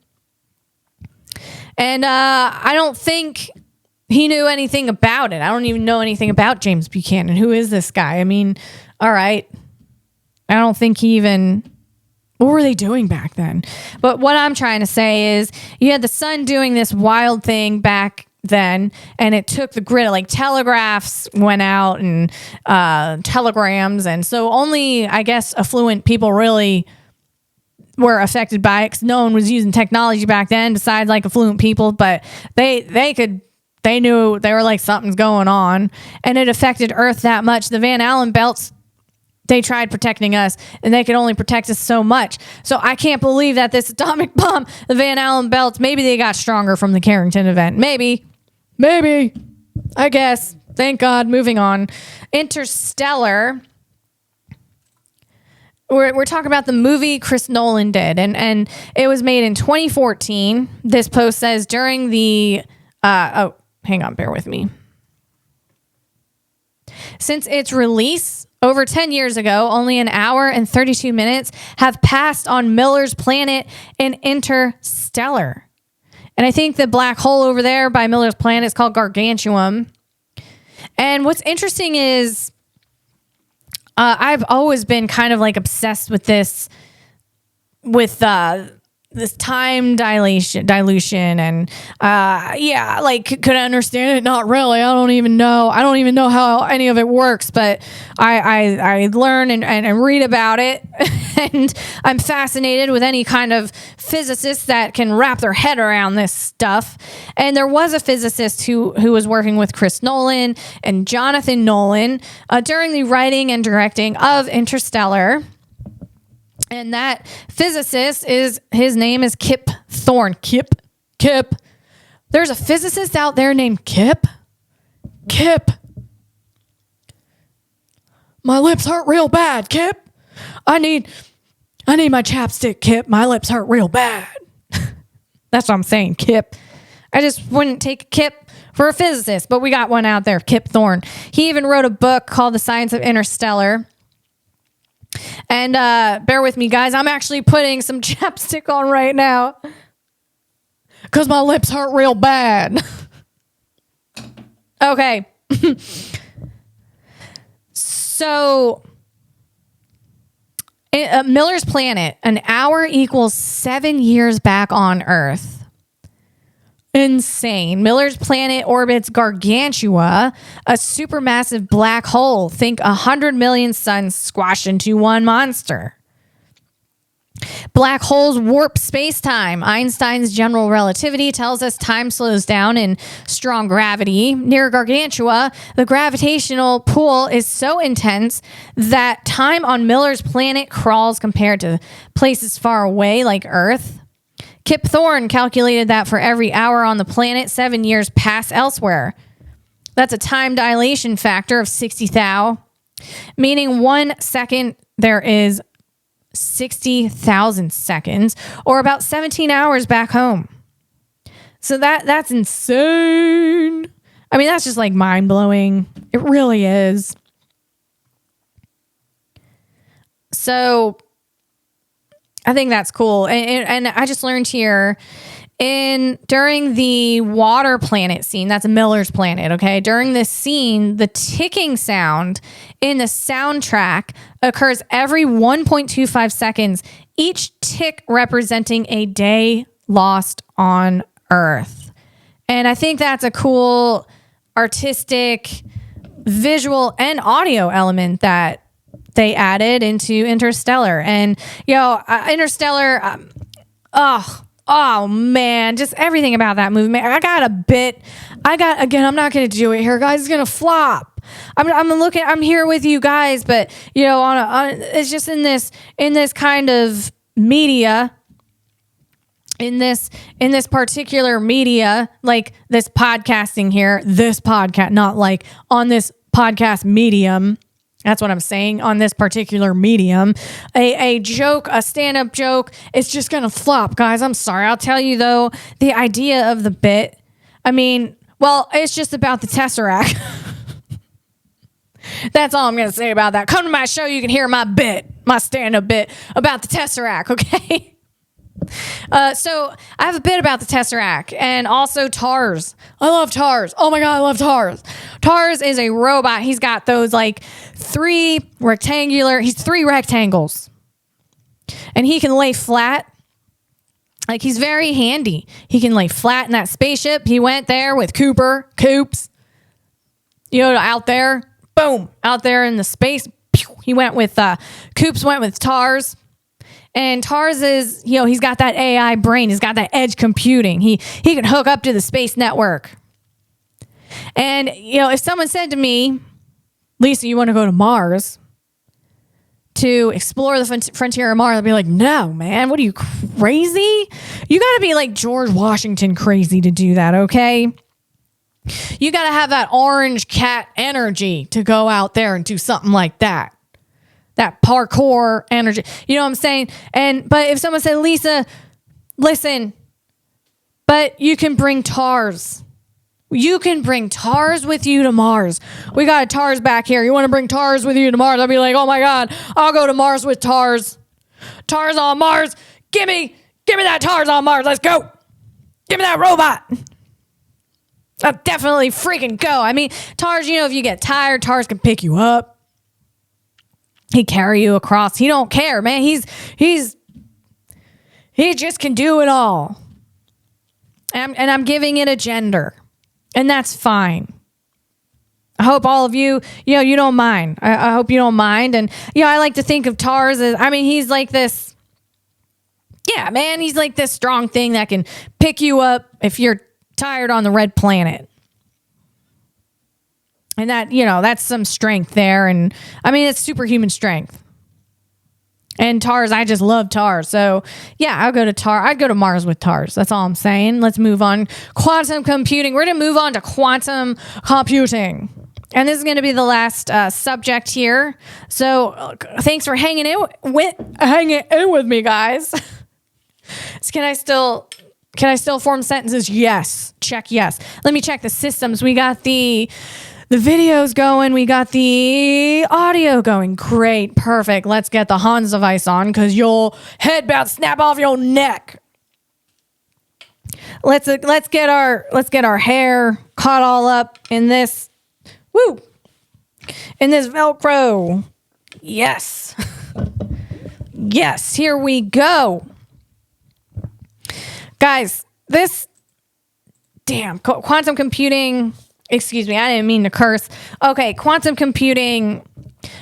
And I don't think he knew anything about it. I don't even know anything about James Buchanan. Who is this guy? I mean, all right. I don't think he even... What were they doing back then? But what I'm trying to say is you had the sun doing this wild thing back then, and it took the grid. Like telegraphs went out and telegrams, and so only, I guess, affluent people really were affected by it because no one was using technology back then besides like affluent people, but they knew, they were like, something's going on, and it affected Earth that much. The Van Allen belts, they tried protecting us, and they could only protect us so much. So I can't believe that this atomic bomb, the Van Allen belts, maybe they got stronger from the Carrington event. Maybe, I guess. Thank God. Moving on. Interstellar. We're talking about the movie Chris Nolan did, and it was made in 2014. This post says during the... hang on, bear with me. Since its release over 10 years ago, only an hour and 32 minutes have passed on Miller's planet in Interstellar. And I think the black hole over there by Miller's planet is called Gargantuan. And what's interesting is I've always been kind of like obsessed with this, with this time dilution and like could I understand it? Not really. I don't even know how any of it works, but I learn and read about it and I'm fascinated with any kind of physicist that can wrap their head around this stuff. And there was a physicist who was working with Chris Nolan and Jonathan Nolan during the writing and directing of Interstellar. And that physicist his name is Kip Thorne. Kip. There's a physicist out there named Kip. My lips hurt real bad, Kip. I need my chapstick, Kip. My lips hurt real bad. That's what I'm saying, Kip. I just wouldn't take a Kip for a physicist, but we got one out there, Kip Thorne. He even wrote a book called The Science of Interstellar. And bear with me, guys. I'm actually putting some chapstick on right now because my lips hurt real bad. Okay. So, Miller's Planet, an hour equals 7 years back on Earth. Insane. Miller's Planet orbits Gargantua, a supermassive black hole. Think 100 million suns squashed into one monster. Black holes warp space-time. Einstein's general relativity tells us time slows down in strong gravity. Near Gargantua, the gravitational pull is so intense that time on Miller's Planet crawls compared to places far away like Earth. Kip Thorne calculated that for every hour on the planet, 7 years pass elsewhere. That's a time dilation factor of 60 thou, meaning 1 second there is 60,000 seconds, or about 17 hours back home. So that's insane. I mean, that's just like mind-blowing. It really is. So I think that's cool. And I just learned here during the water planet scene, that's Miller's Planet, okay? During this scene, the ticking sound in the soundtrack occurs every 1.25 seconds, each tick representing a day lost on Earth. And I think that's a cool artistic, visual, and audio element that they added into Interstellar. And, Interstellar, oh man, just everything about that movie. Man, again, I'm not going to do it here, guys. It's going to flop. I'm here with you guys, but, it's just in this kind of media, in this particular media, like this podcasting here, not like on this podcast medium. That's what I'm saying. On this particular medium, a joke, a stand-up joke, it's just going to flop, guys. I'm sorry. I'll tell you, though, the idea of the bit, it's just about the Tesseract. That's all I'm going to say about that. Come to my show. You can hear my stand-up bit about the Tesseract, okay? So I have a bit about the Tesseract and also TARS. I love TARS. Oh my God, I love TARS. TARS is a robot. He's got those three rectangles. And he can lay flat. He's very handy. He can lay flat in that spaceship. He went there with Coops. Out there. Boom. Out there in the space. He went with, Coops went with TARS. And TARS is, he's got that AI brain. He's got that edge computing. He can hook up to the space network. And, if someone said to me, Lisa, you want to go to Mars to explore the frontier of Mars, I'd be like, no, man, what are you, crazy? You got to be like George Washington crazy to do that, okay? You got to have that orange cat energy to go out there and do something like that. That parkour energy. You know what I'm saying? But if someone said, Lisa, listen, but you can bring TARS. You can bring TARS with you to Mars. We got a TARS back here. You want to bring TARS with you to Mars? I'll be like, oh my God, I'll go to Mars with TARS. TARS on Mars. Give me that TARS on Mars. Let's go. Give me that robot. I'll definitely freaking go. TARS, if you get tired, TARS can pick you up. He carry you across. He don't care, man. He's He just can do it all. And I'm giving it a gender. And that's fine. I hope all of you, you don't mind. I hope you don't mind. And, I like to think of Tars as, he's like this. Yeah, man, he's like this strong thing that can pick you up if you're tired on the red planet. And that, that's some strength there. And it's superhuman strength. And Tars, I just love Tars. So yeah, I'll go to Tars. I'd go to Mars with Tars. That's all I'm saying. Let's move on. Quantum computing. We're going to move on to quantum computing. And this is going to be the last subject here. So thanks for hanging in with me, guys. Can I still form sentences? Yes. Check yes. Let me check the systems. We got the video's going. We got the audio going. Great. Perfect. Let's get the Hans device on because your head about to snap off your neck. Let's get our hair caught all up in this. Woo! In this Velcro. Yes. Yes. Here we go. Guys, quantum computing. Excuse me, I didn't mean to curse. Okay, quantum computing.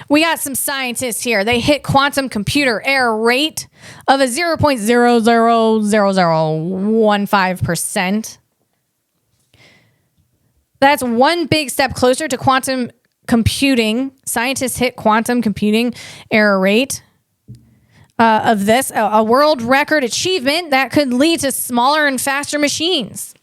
We got some scientists here. They hit quantum computer error rate of a 0.000015%. That's one big step closer to quantum computing. Scientists hit quantum computing error rate of this, a world record achievement that could lead to smaller and faster machines.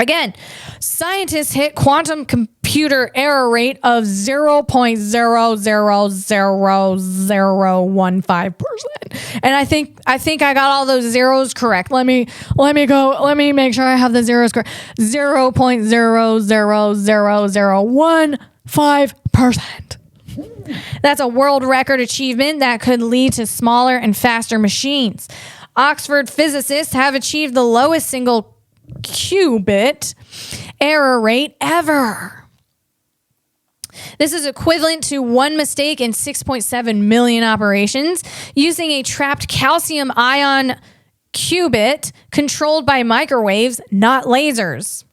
Again, scientists hit quantum computer error rate of 0.000015%. And I think I got all those zeros correct. Let me make sure I have the zeros correct. 0.000015%. That's a world record achievement that could lead to smaller and faster machines. Oxford physicists have achieved the lowest single qubit error rate ever. This is equivalent to one mistake in 6.7 million operations using a trapped calcium ion qubit controlled by microwaves, not lasers.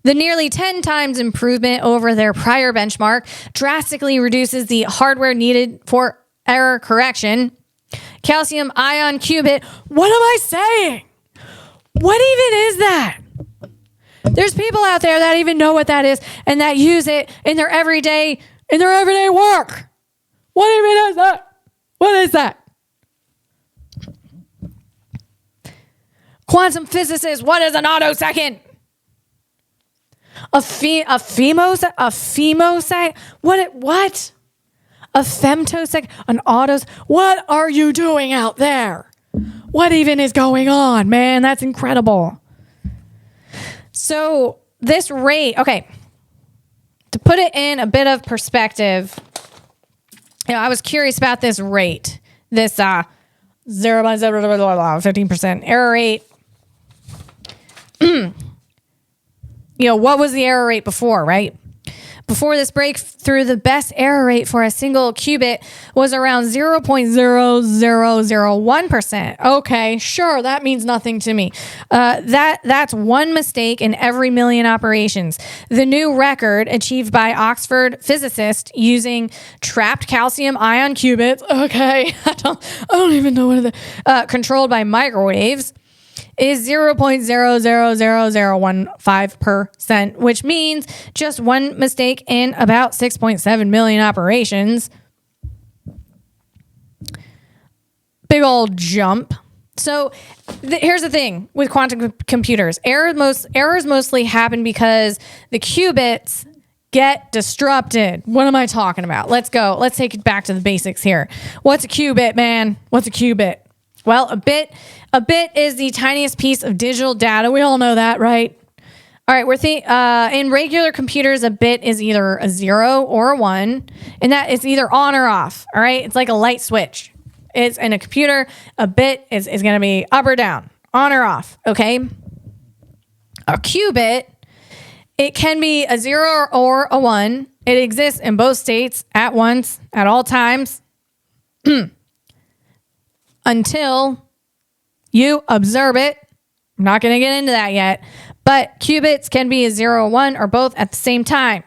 The nearly 10 times improvement over their prior benchmark drastically reduces the hardware needed for error correction. Calcium ion qubit. What am I saying? What even is that? There's people out there that even know what that is and that use it in their everyday work. What even is that? What is that? Quantum physicist, what is an attosecond? A femtosecond? What? A femtosecond? An autos? What are you doing out there? What even is going on, man? That's incredible. So this rate, okay, to put it in a bit of perspective, I was curious about this rate, this 0.015% error rate. What was the error rate before, right? Before this breakthrough, the best error rate for a single qubit was around 0.0001%. Okay, sure, that means nothing to me. That's one mistake in every million operations. The new record achieved by Oxford physicists using trapped calcium ion qubits. Okay, I don't even know what it is. Controlled by microwaves. Is 0.000015%, which means just one mistake in about 6.7 million operations. Big old jump. So here's the thing with quantum computers. Errors mostly happen because the qubits get disrupted. What am I talking about? Let's go. Let's take it back to the basics here. What's a qubit, man? What's a qubit? Well, a bit is the tiniest piece of digital data. We all know that, right? All right, in regular computers, a bit is either a 0 or a 1, and that is either on or off. All right, it's like a light switch. It's in a computer. A bit is going to be up or down, on or off. Okay. A qubit, it can be a 0 or a 1. It exists in both states at once, at all times. Until You observe it. I'm not going to get into that yet. But qubits can be a 0 or 1 or both at the same time.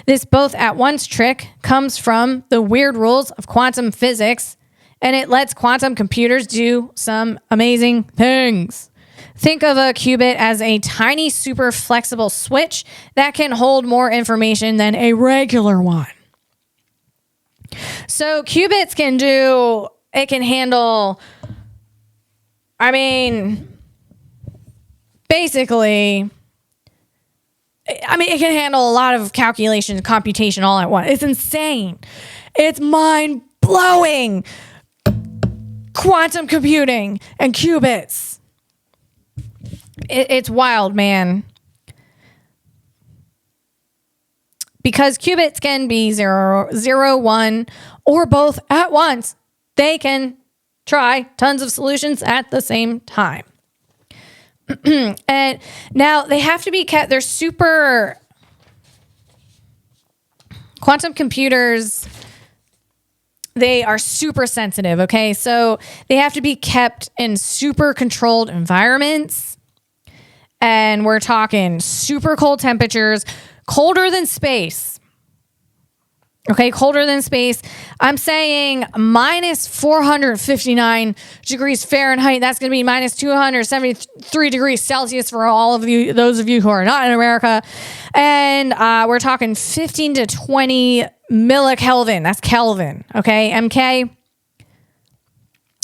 This both at once trick comes from the weird rules of quantum physics, and it lets quantum computers do some amazing things. Think of a qubit as a tiny, super flexible switch that can hold more information than a regular one. So qubits can handle, basically, it can handle a lot of calculation, computation all at once. It's insane. It's mind-blowing. Quantum computing and qubits. It's wild, man. Because qubits can be 0, 1, or both at once. They can try tons of solutions at the same time. And now they have to be kept, they're super, quantum computers, they are super sensitive, okay? So they have to be kept in super controlled environments. And we're talking super cold temperatures, colder than space. Okay, colder than space. I'm saying minus 459 degrees Fahrenheit. That's going to be minus 273 degrees Celsius for all of you, those of you who are not in America. And we're talking 15 to 20 millikelvin. That's Kelvin. Okay, MK.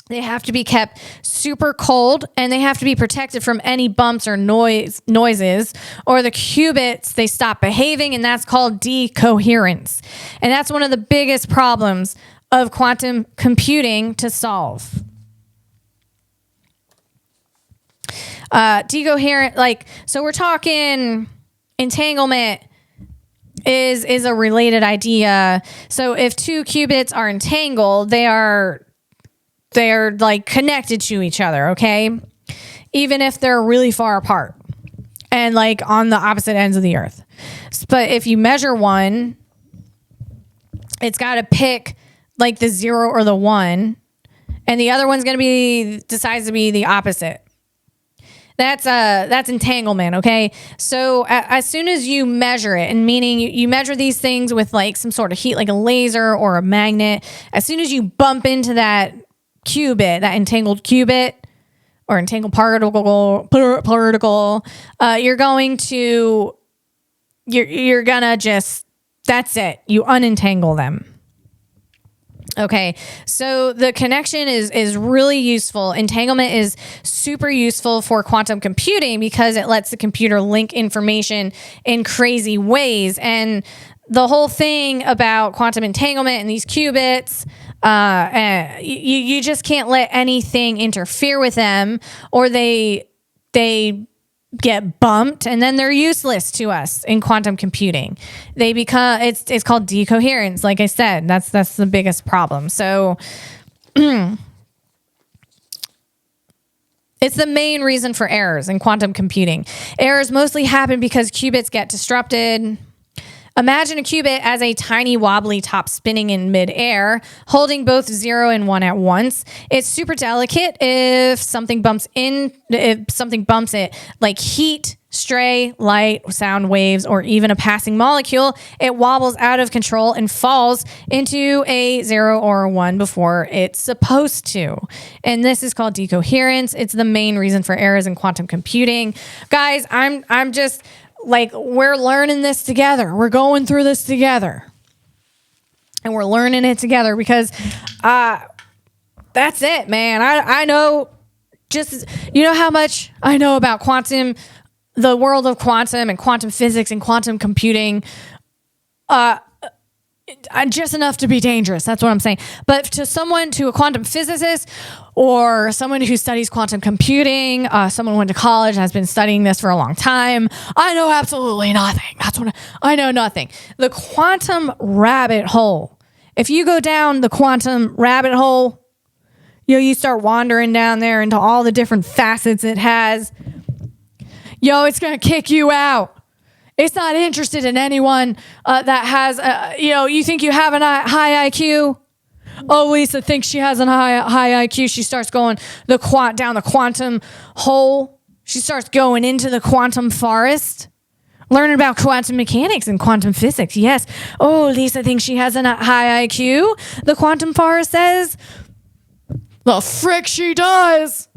They have to be kept super cold, and they have to be protected from any bumps or noises, or the qubits, they stop behaving, and that's called decoherence. And that's one of the biggest problems of quantum computing to solve. Decoherent, so we're talking entanglement is a related idea. So if two qubits are entangled, they're like connected to each other, okay? Even if they're really far apart and like on the opposite ends of the earth. But if you measure one, it's got to pick like the 0 or the 1, and the other one's going to decides to be the opposite. That's entanglement, okay? So as soon as you measure it, and meaning you measure these things with like some sort of heat, like a laser or a magnet, as soon as you bump into that qubit, that entangled qubit or entangled particle, you're gonna just, that's it. You unentangle them. Okay, so the connection is really useful. Entanglement is super useful for quantum computing because it lets the computer link information in crazy ways. And the whole thing about quantum entanglement and these qubits, you just can't let anything interfere with them, or they get bumped, and then they're useless to us in quantum computing. They become, it's called decoherence. Like I said, that's the biggest problem. So it's the main reason for errors in quantum computing. Errors mostly happen because qubits get disrupted. Imagine a qubit as a tiny wobbly top spinning in midair, holding both 0 and 1 at once. It's super delicate. If something bumps it, like heat, stray, light, sound waves, or even a passing molecule, it wobbles out of control and falls into a 0 or a 1 before it's supposed to. And this is called decoherence. It's the main reason for errors in quantum computing. Guys, I'm just like, we're learning this together. We're going through this together. And we're learning it together because that's it, man. I know, just, you know how much I know about quantum, the world of quantum and quantum physics and quantum computing. Just enough to be dangerous. That's what I'm saying. But to a quantum physicist or someone who studies quantum computing, someone who went to college and has been studying this for a long time, I know absolutely nothing. I know nothing. The quantum rabbit hole. If you go down the quantum rabbit hole, you start wandering down there into all the different facets it has. It's going to kick you out. It's not interested in anyone that has, you think you have a high IQ? Oh, Lisa thinks she has a high IQ. She starts going down the quantum hole. She starts going into the quantum forest, learning about quantum mechanics and quantum physics. Yes. Oh, Lisa thinks she has a high IQ. The quantum forest says, the frick she does.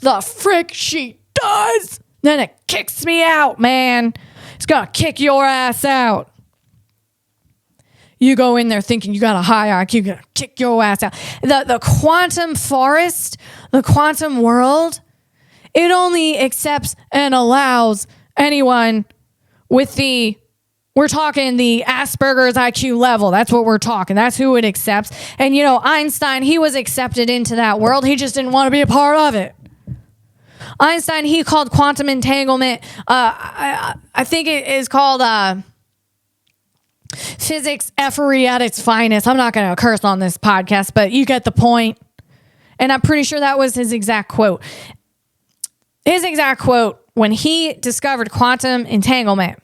The frick she does. Then it kicks me out, man. It's going to kick your ass out. You go in there thinking you got a high IQ, you're going to kick your ass out. The quantum forest, the quantum world, it only accepts and allows anyone with we're talking the Asperger's IQ level. That's what we're talking. That's who it accepts. And, Einstein, he was accepted into that world. He just didn't want to be a part of it. Einstein, he called quantum entanglement, I think it is called physics effery at its finest. I'm not going to curse on this podcast, but you get the point. And I'm pretty sure that was his exact quote. His exact quote when he discovered quantum entanglement.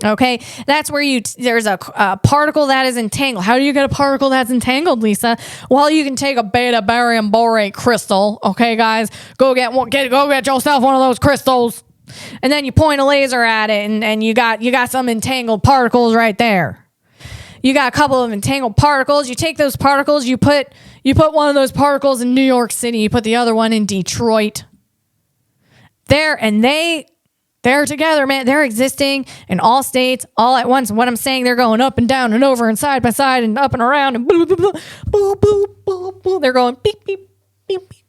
Okay, that's where there's a particle that is entangled. How do you get a particle that's entangled, Lisa? Well, you can take a beta barium borate crystal. Okay, guys, go get yourself one of those crystals, and then you point a laser at it, and you got some entangled particles right there. You got a couple of entangled particles. You take those particles, you put one of those particles in New York City. You put the other one in Detroit. They're together, man. They're existing in all states, all at once. And what I'm saying, they're going up and down and over and side by side and up and around and boop, boop, boop, boop, boop, boop, boop. They're going beep, beep, beep, beep,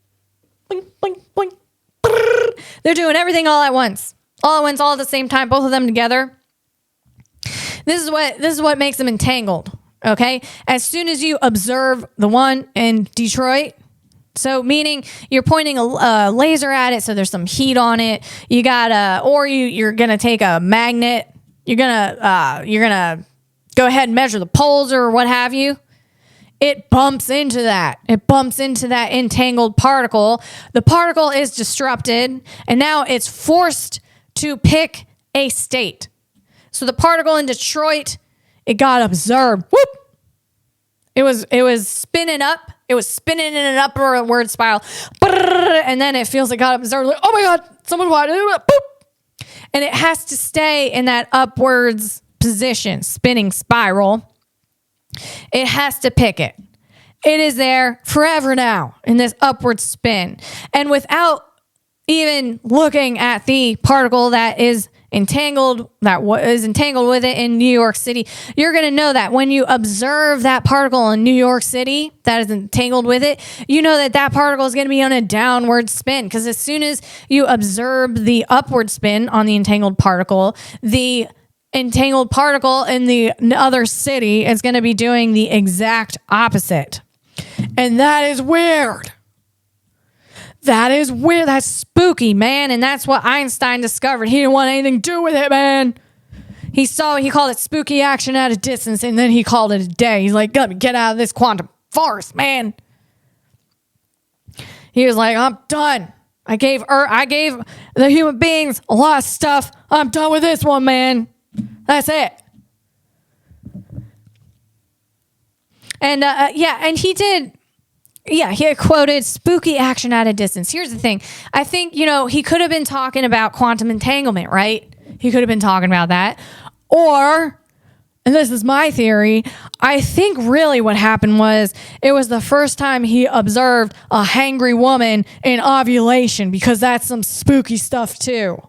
boing, boing, boing. Brrr. They're doing everything all at once, all at the same time, both of them together. This is what makes them entangled. Okay, as soon as you observe the one in Detroit. So meaning you're pointing a laser at it, so there's some heat on it. You got you're gonna take a magnet. You're gonna go ahead and measure the poles or what have you. It bumps into that. It bumps into that entangled particle. The particle is disrupted, and now it's forced to pick a state. So the particle in Detroit, it got observed. Whoop! It was spinning up. It was spinning in an upward spiral. And then it feels like it got observed. Like, oh my God, someone watched it. Boop. And it has to stay in that upwards position, spinning spiral. It has to pick it. It is there forever now in this upward spin. And without even looking at the particle that is entangled with it in New York City, you're going to know that when you observe that particle in New York City that is entangled with it, you know that particle is going to be on a downward spin, because as soon as you observe the upward spin on the entangled particle, the entangled particle in the other city is going to be doing the exact opposite. And that is weird. That is weird. That's spooky, man. And that's what Einstein discovered. He didn't want anything to do with it, man. He called it spooky action at a distance, and then he called it a day. He's like, let me get out of this quantum forest, man. He was like, I'm done. I gave the human beings a lot of stuff. I'm done with this one, man. That's it. And and he did. Yeah, he had quoted spooky action at a distance. Here's the thing. I think, he could have been talking about quantum entanglement, right? He could have been talking about that. Or, and this is my theory, I think really what happened was it was the first time he observed a hangry woman in ovulation, because that's some spooky stuff too.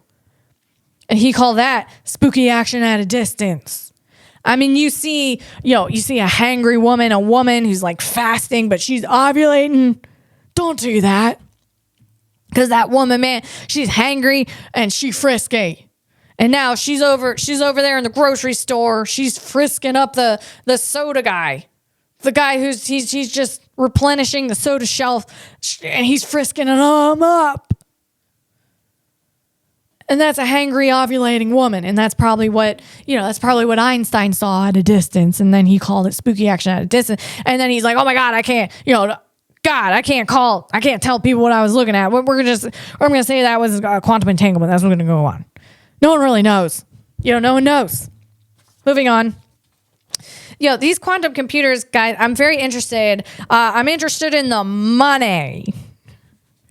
And he called that spooky action at a distance. I mean, you see a hangry woman, a woman who's like fasting, but she's ovulating. Don't do that. Because that woman, man, she's hangry and she's frisky. And now she's over there in the grocery store. She's frisking up the soda guy. The guy he's just replenishing the soda shelf, and he's frisking them up. And that's a hangry ovulating woman. And that's probably what Einstein saw at a distance. And then he called it spooky action at a distance. And then he's like, oh my God, I can't tell people what I was looking at. I'm going to say that was quantum entanglement. That's what's going to go on. No one really knows. No one knows. Moving on. these quantum computers, guys, I'm very interested. I'm interested in the money.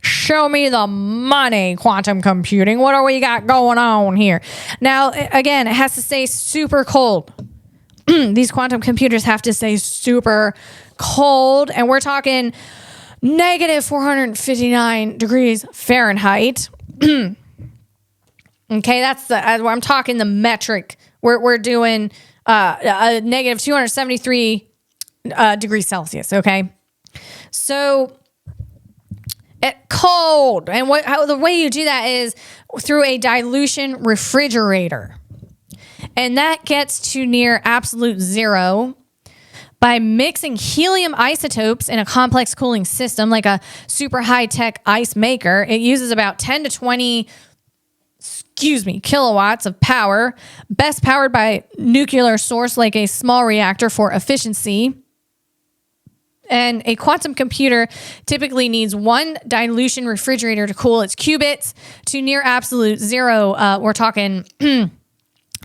Show me the money, quantum computing. What do we got going on here? Now, again, it has to stay super cold. These quantum computers have to stay super cold, and we're talking negative 459 degrees Fahrenheit. Okay, I'm talking the metric. We're doing a negative 273 degrees Celsius. Okay, so cold, and the way you do that is through a dilution refrigerator, and that gets to near absolute zero by mixing helium isotopes in a complex cooling system like a super high-tech ice maker. It uses about 10 to 20 kilowatts of power, best powered by nuclear source like a small reactor for efficiency. And a quantum computer typically needs one dilution refrigerator to cool its qubits to near absolute zero. We're talking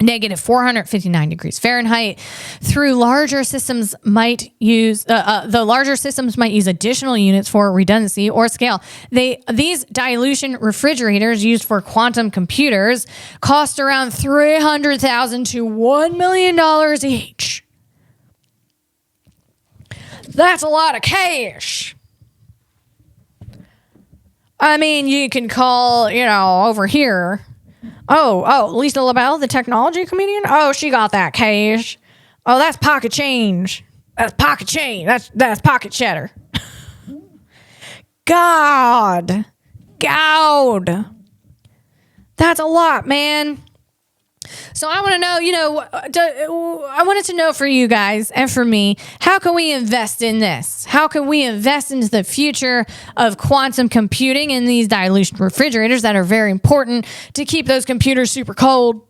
negative 459 degrees Fahrenheit. Through larger systems might use additional units for redundancy or scale. These dilution refrigerators used for quantum computers cost around $300,000 to $1 million each. That's a lot of cash. I mean, you can call, over here. Oh, Lisa LaBelle, the technology comedian? Oh, she got that cash. Oh, that's pocket change. That's pocket change. That's pocket cheddar. God. That's a lot, man. So I want to know, I wanted to know for you guys and for me, how can we invest in this? How can we invest into the future of quantum computing in these dilution refrigerators that are very important to keep those computers super cold?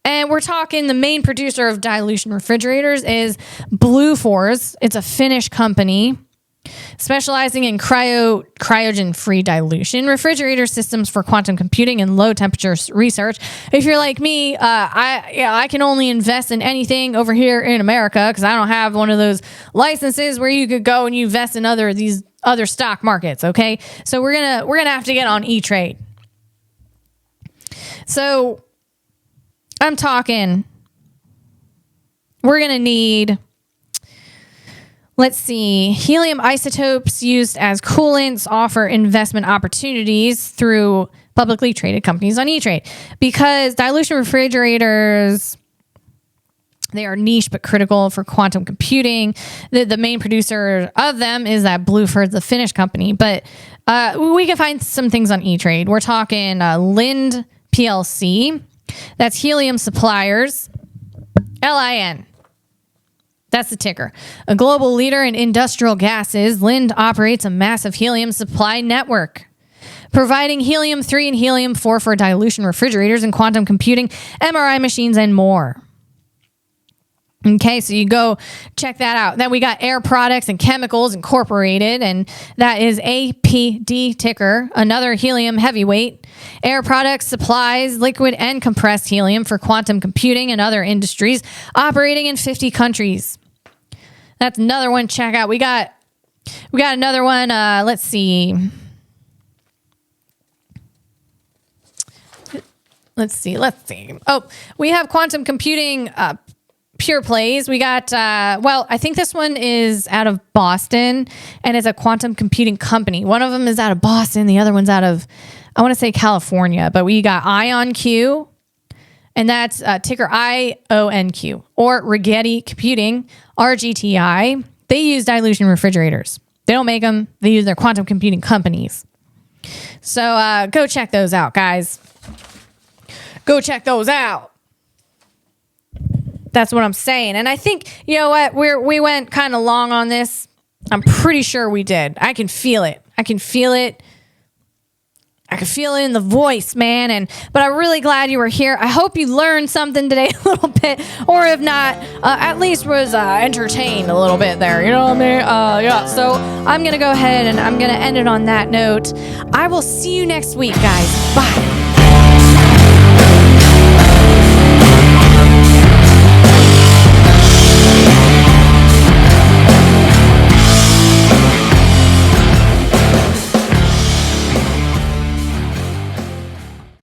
And we're talking, the main producer of dilution refrigerators is L4. It's a Finnish company specializing in cryogen-free dilution refrigerator systems for quantum computing and low-temperature research. If you're like me, I can only invest in anything over here in America because I don't have one of those licenses where you could go and you invest in these other stock markets. Okay, so we're gonna have to get on E-Trade. So I'm talking, we're gonna need. Let's see. Helium isotopes used as coolants offer investment opportunities through publicly traded companies on E-Trade. Because dilution refrigerators, they are niche but critical for quantum computing. The main producer of them is that L4, the Finnish company. But we can find some things on E-Trade. We're talking Lind PLC. That's Helium Suppliers. LIN. That's the ticker. A global leader in industrial gases, Lind operates a massive helium supply network, providing helium-3 and helium-4 for dilution refrigerators and quantum computing, MRI machines, and more. Okay, so you go check that out. Then we got Air Products and Chemicals Incorporated, and that is APD ticker, another helium heavyweight. Air Products supplies liquid and compressed helium for quantum computing and other industries, operating in 50 countries. That's another one. Check out. We got another one. Let's see. Oh, we have quantum computing pure plays. We got, I think this one is out of Boston, and it's a quantum computing company. One of them is out of Boston. The other one's out of, I want to say California, but we got IonQ, and that's ticker IONQ, or Rigetti Computing, RGTI. They use dilution refrigerators. They don't make them. They use their quantum computing companies. So go check those out, guys. Go check those out. That's what I'm saying. And I think, you know what? We went kind of long on this. I'm pretty sure we did. I can feel it. I can feel it in the voice, man. But I'm really glad you were here. I hope you learned something today a little bit, or if not, at least was entertained a little bit there. You know what I mean? Yeah. So I'm gonna go ahead and I'm gonna end it on that note. I will see you next week, guys. Bye.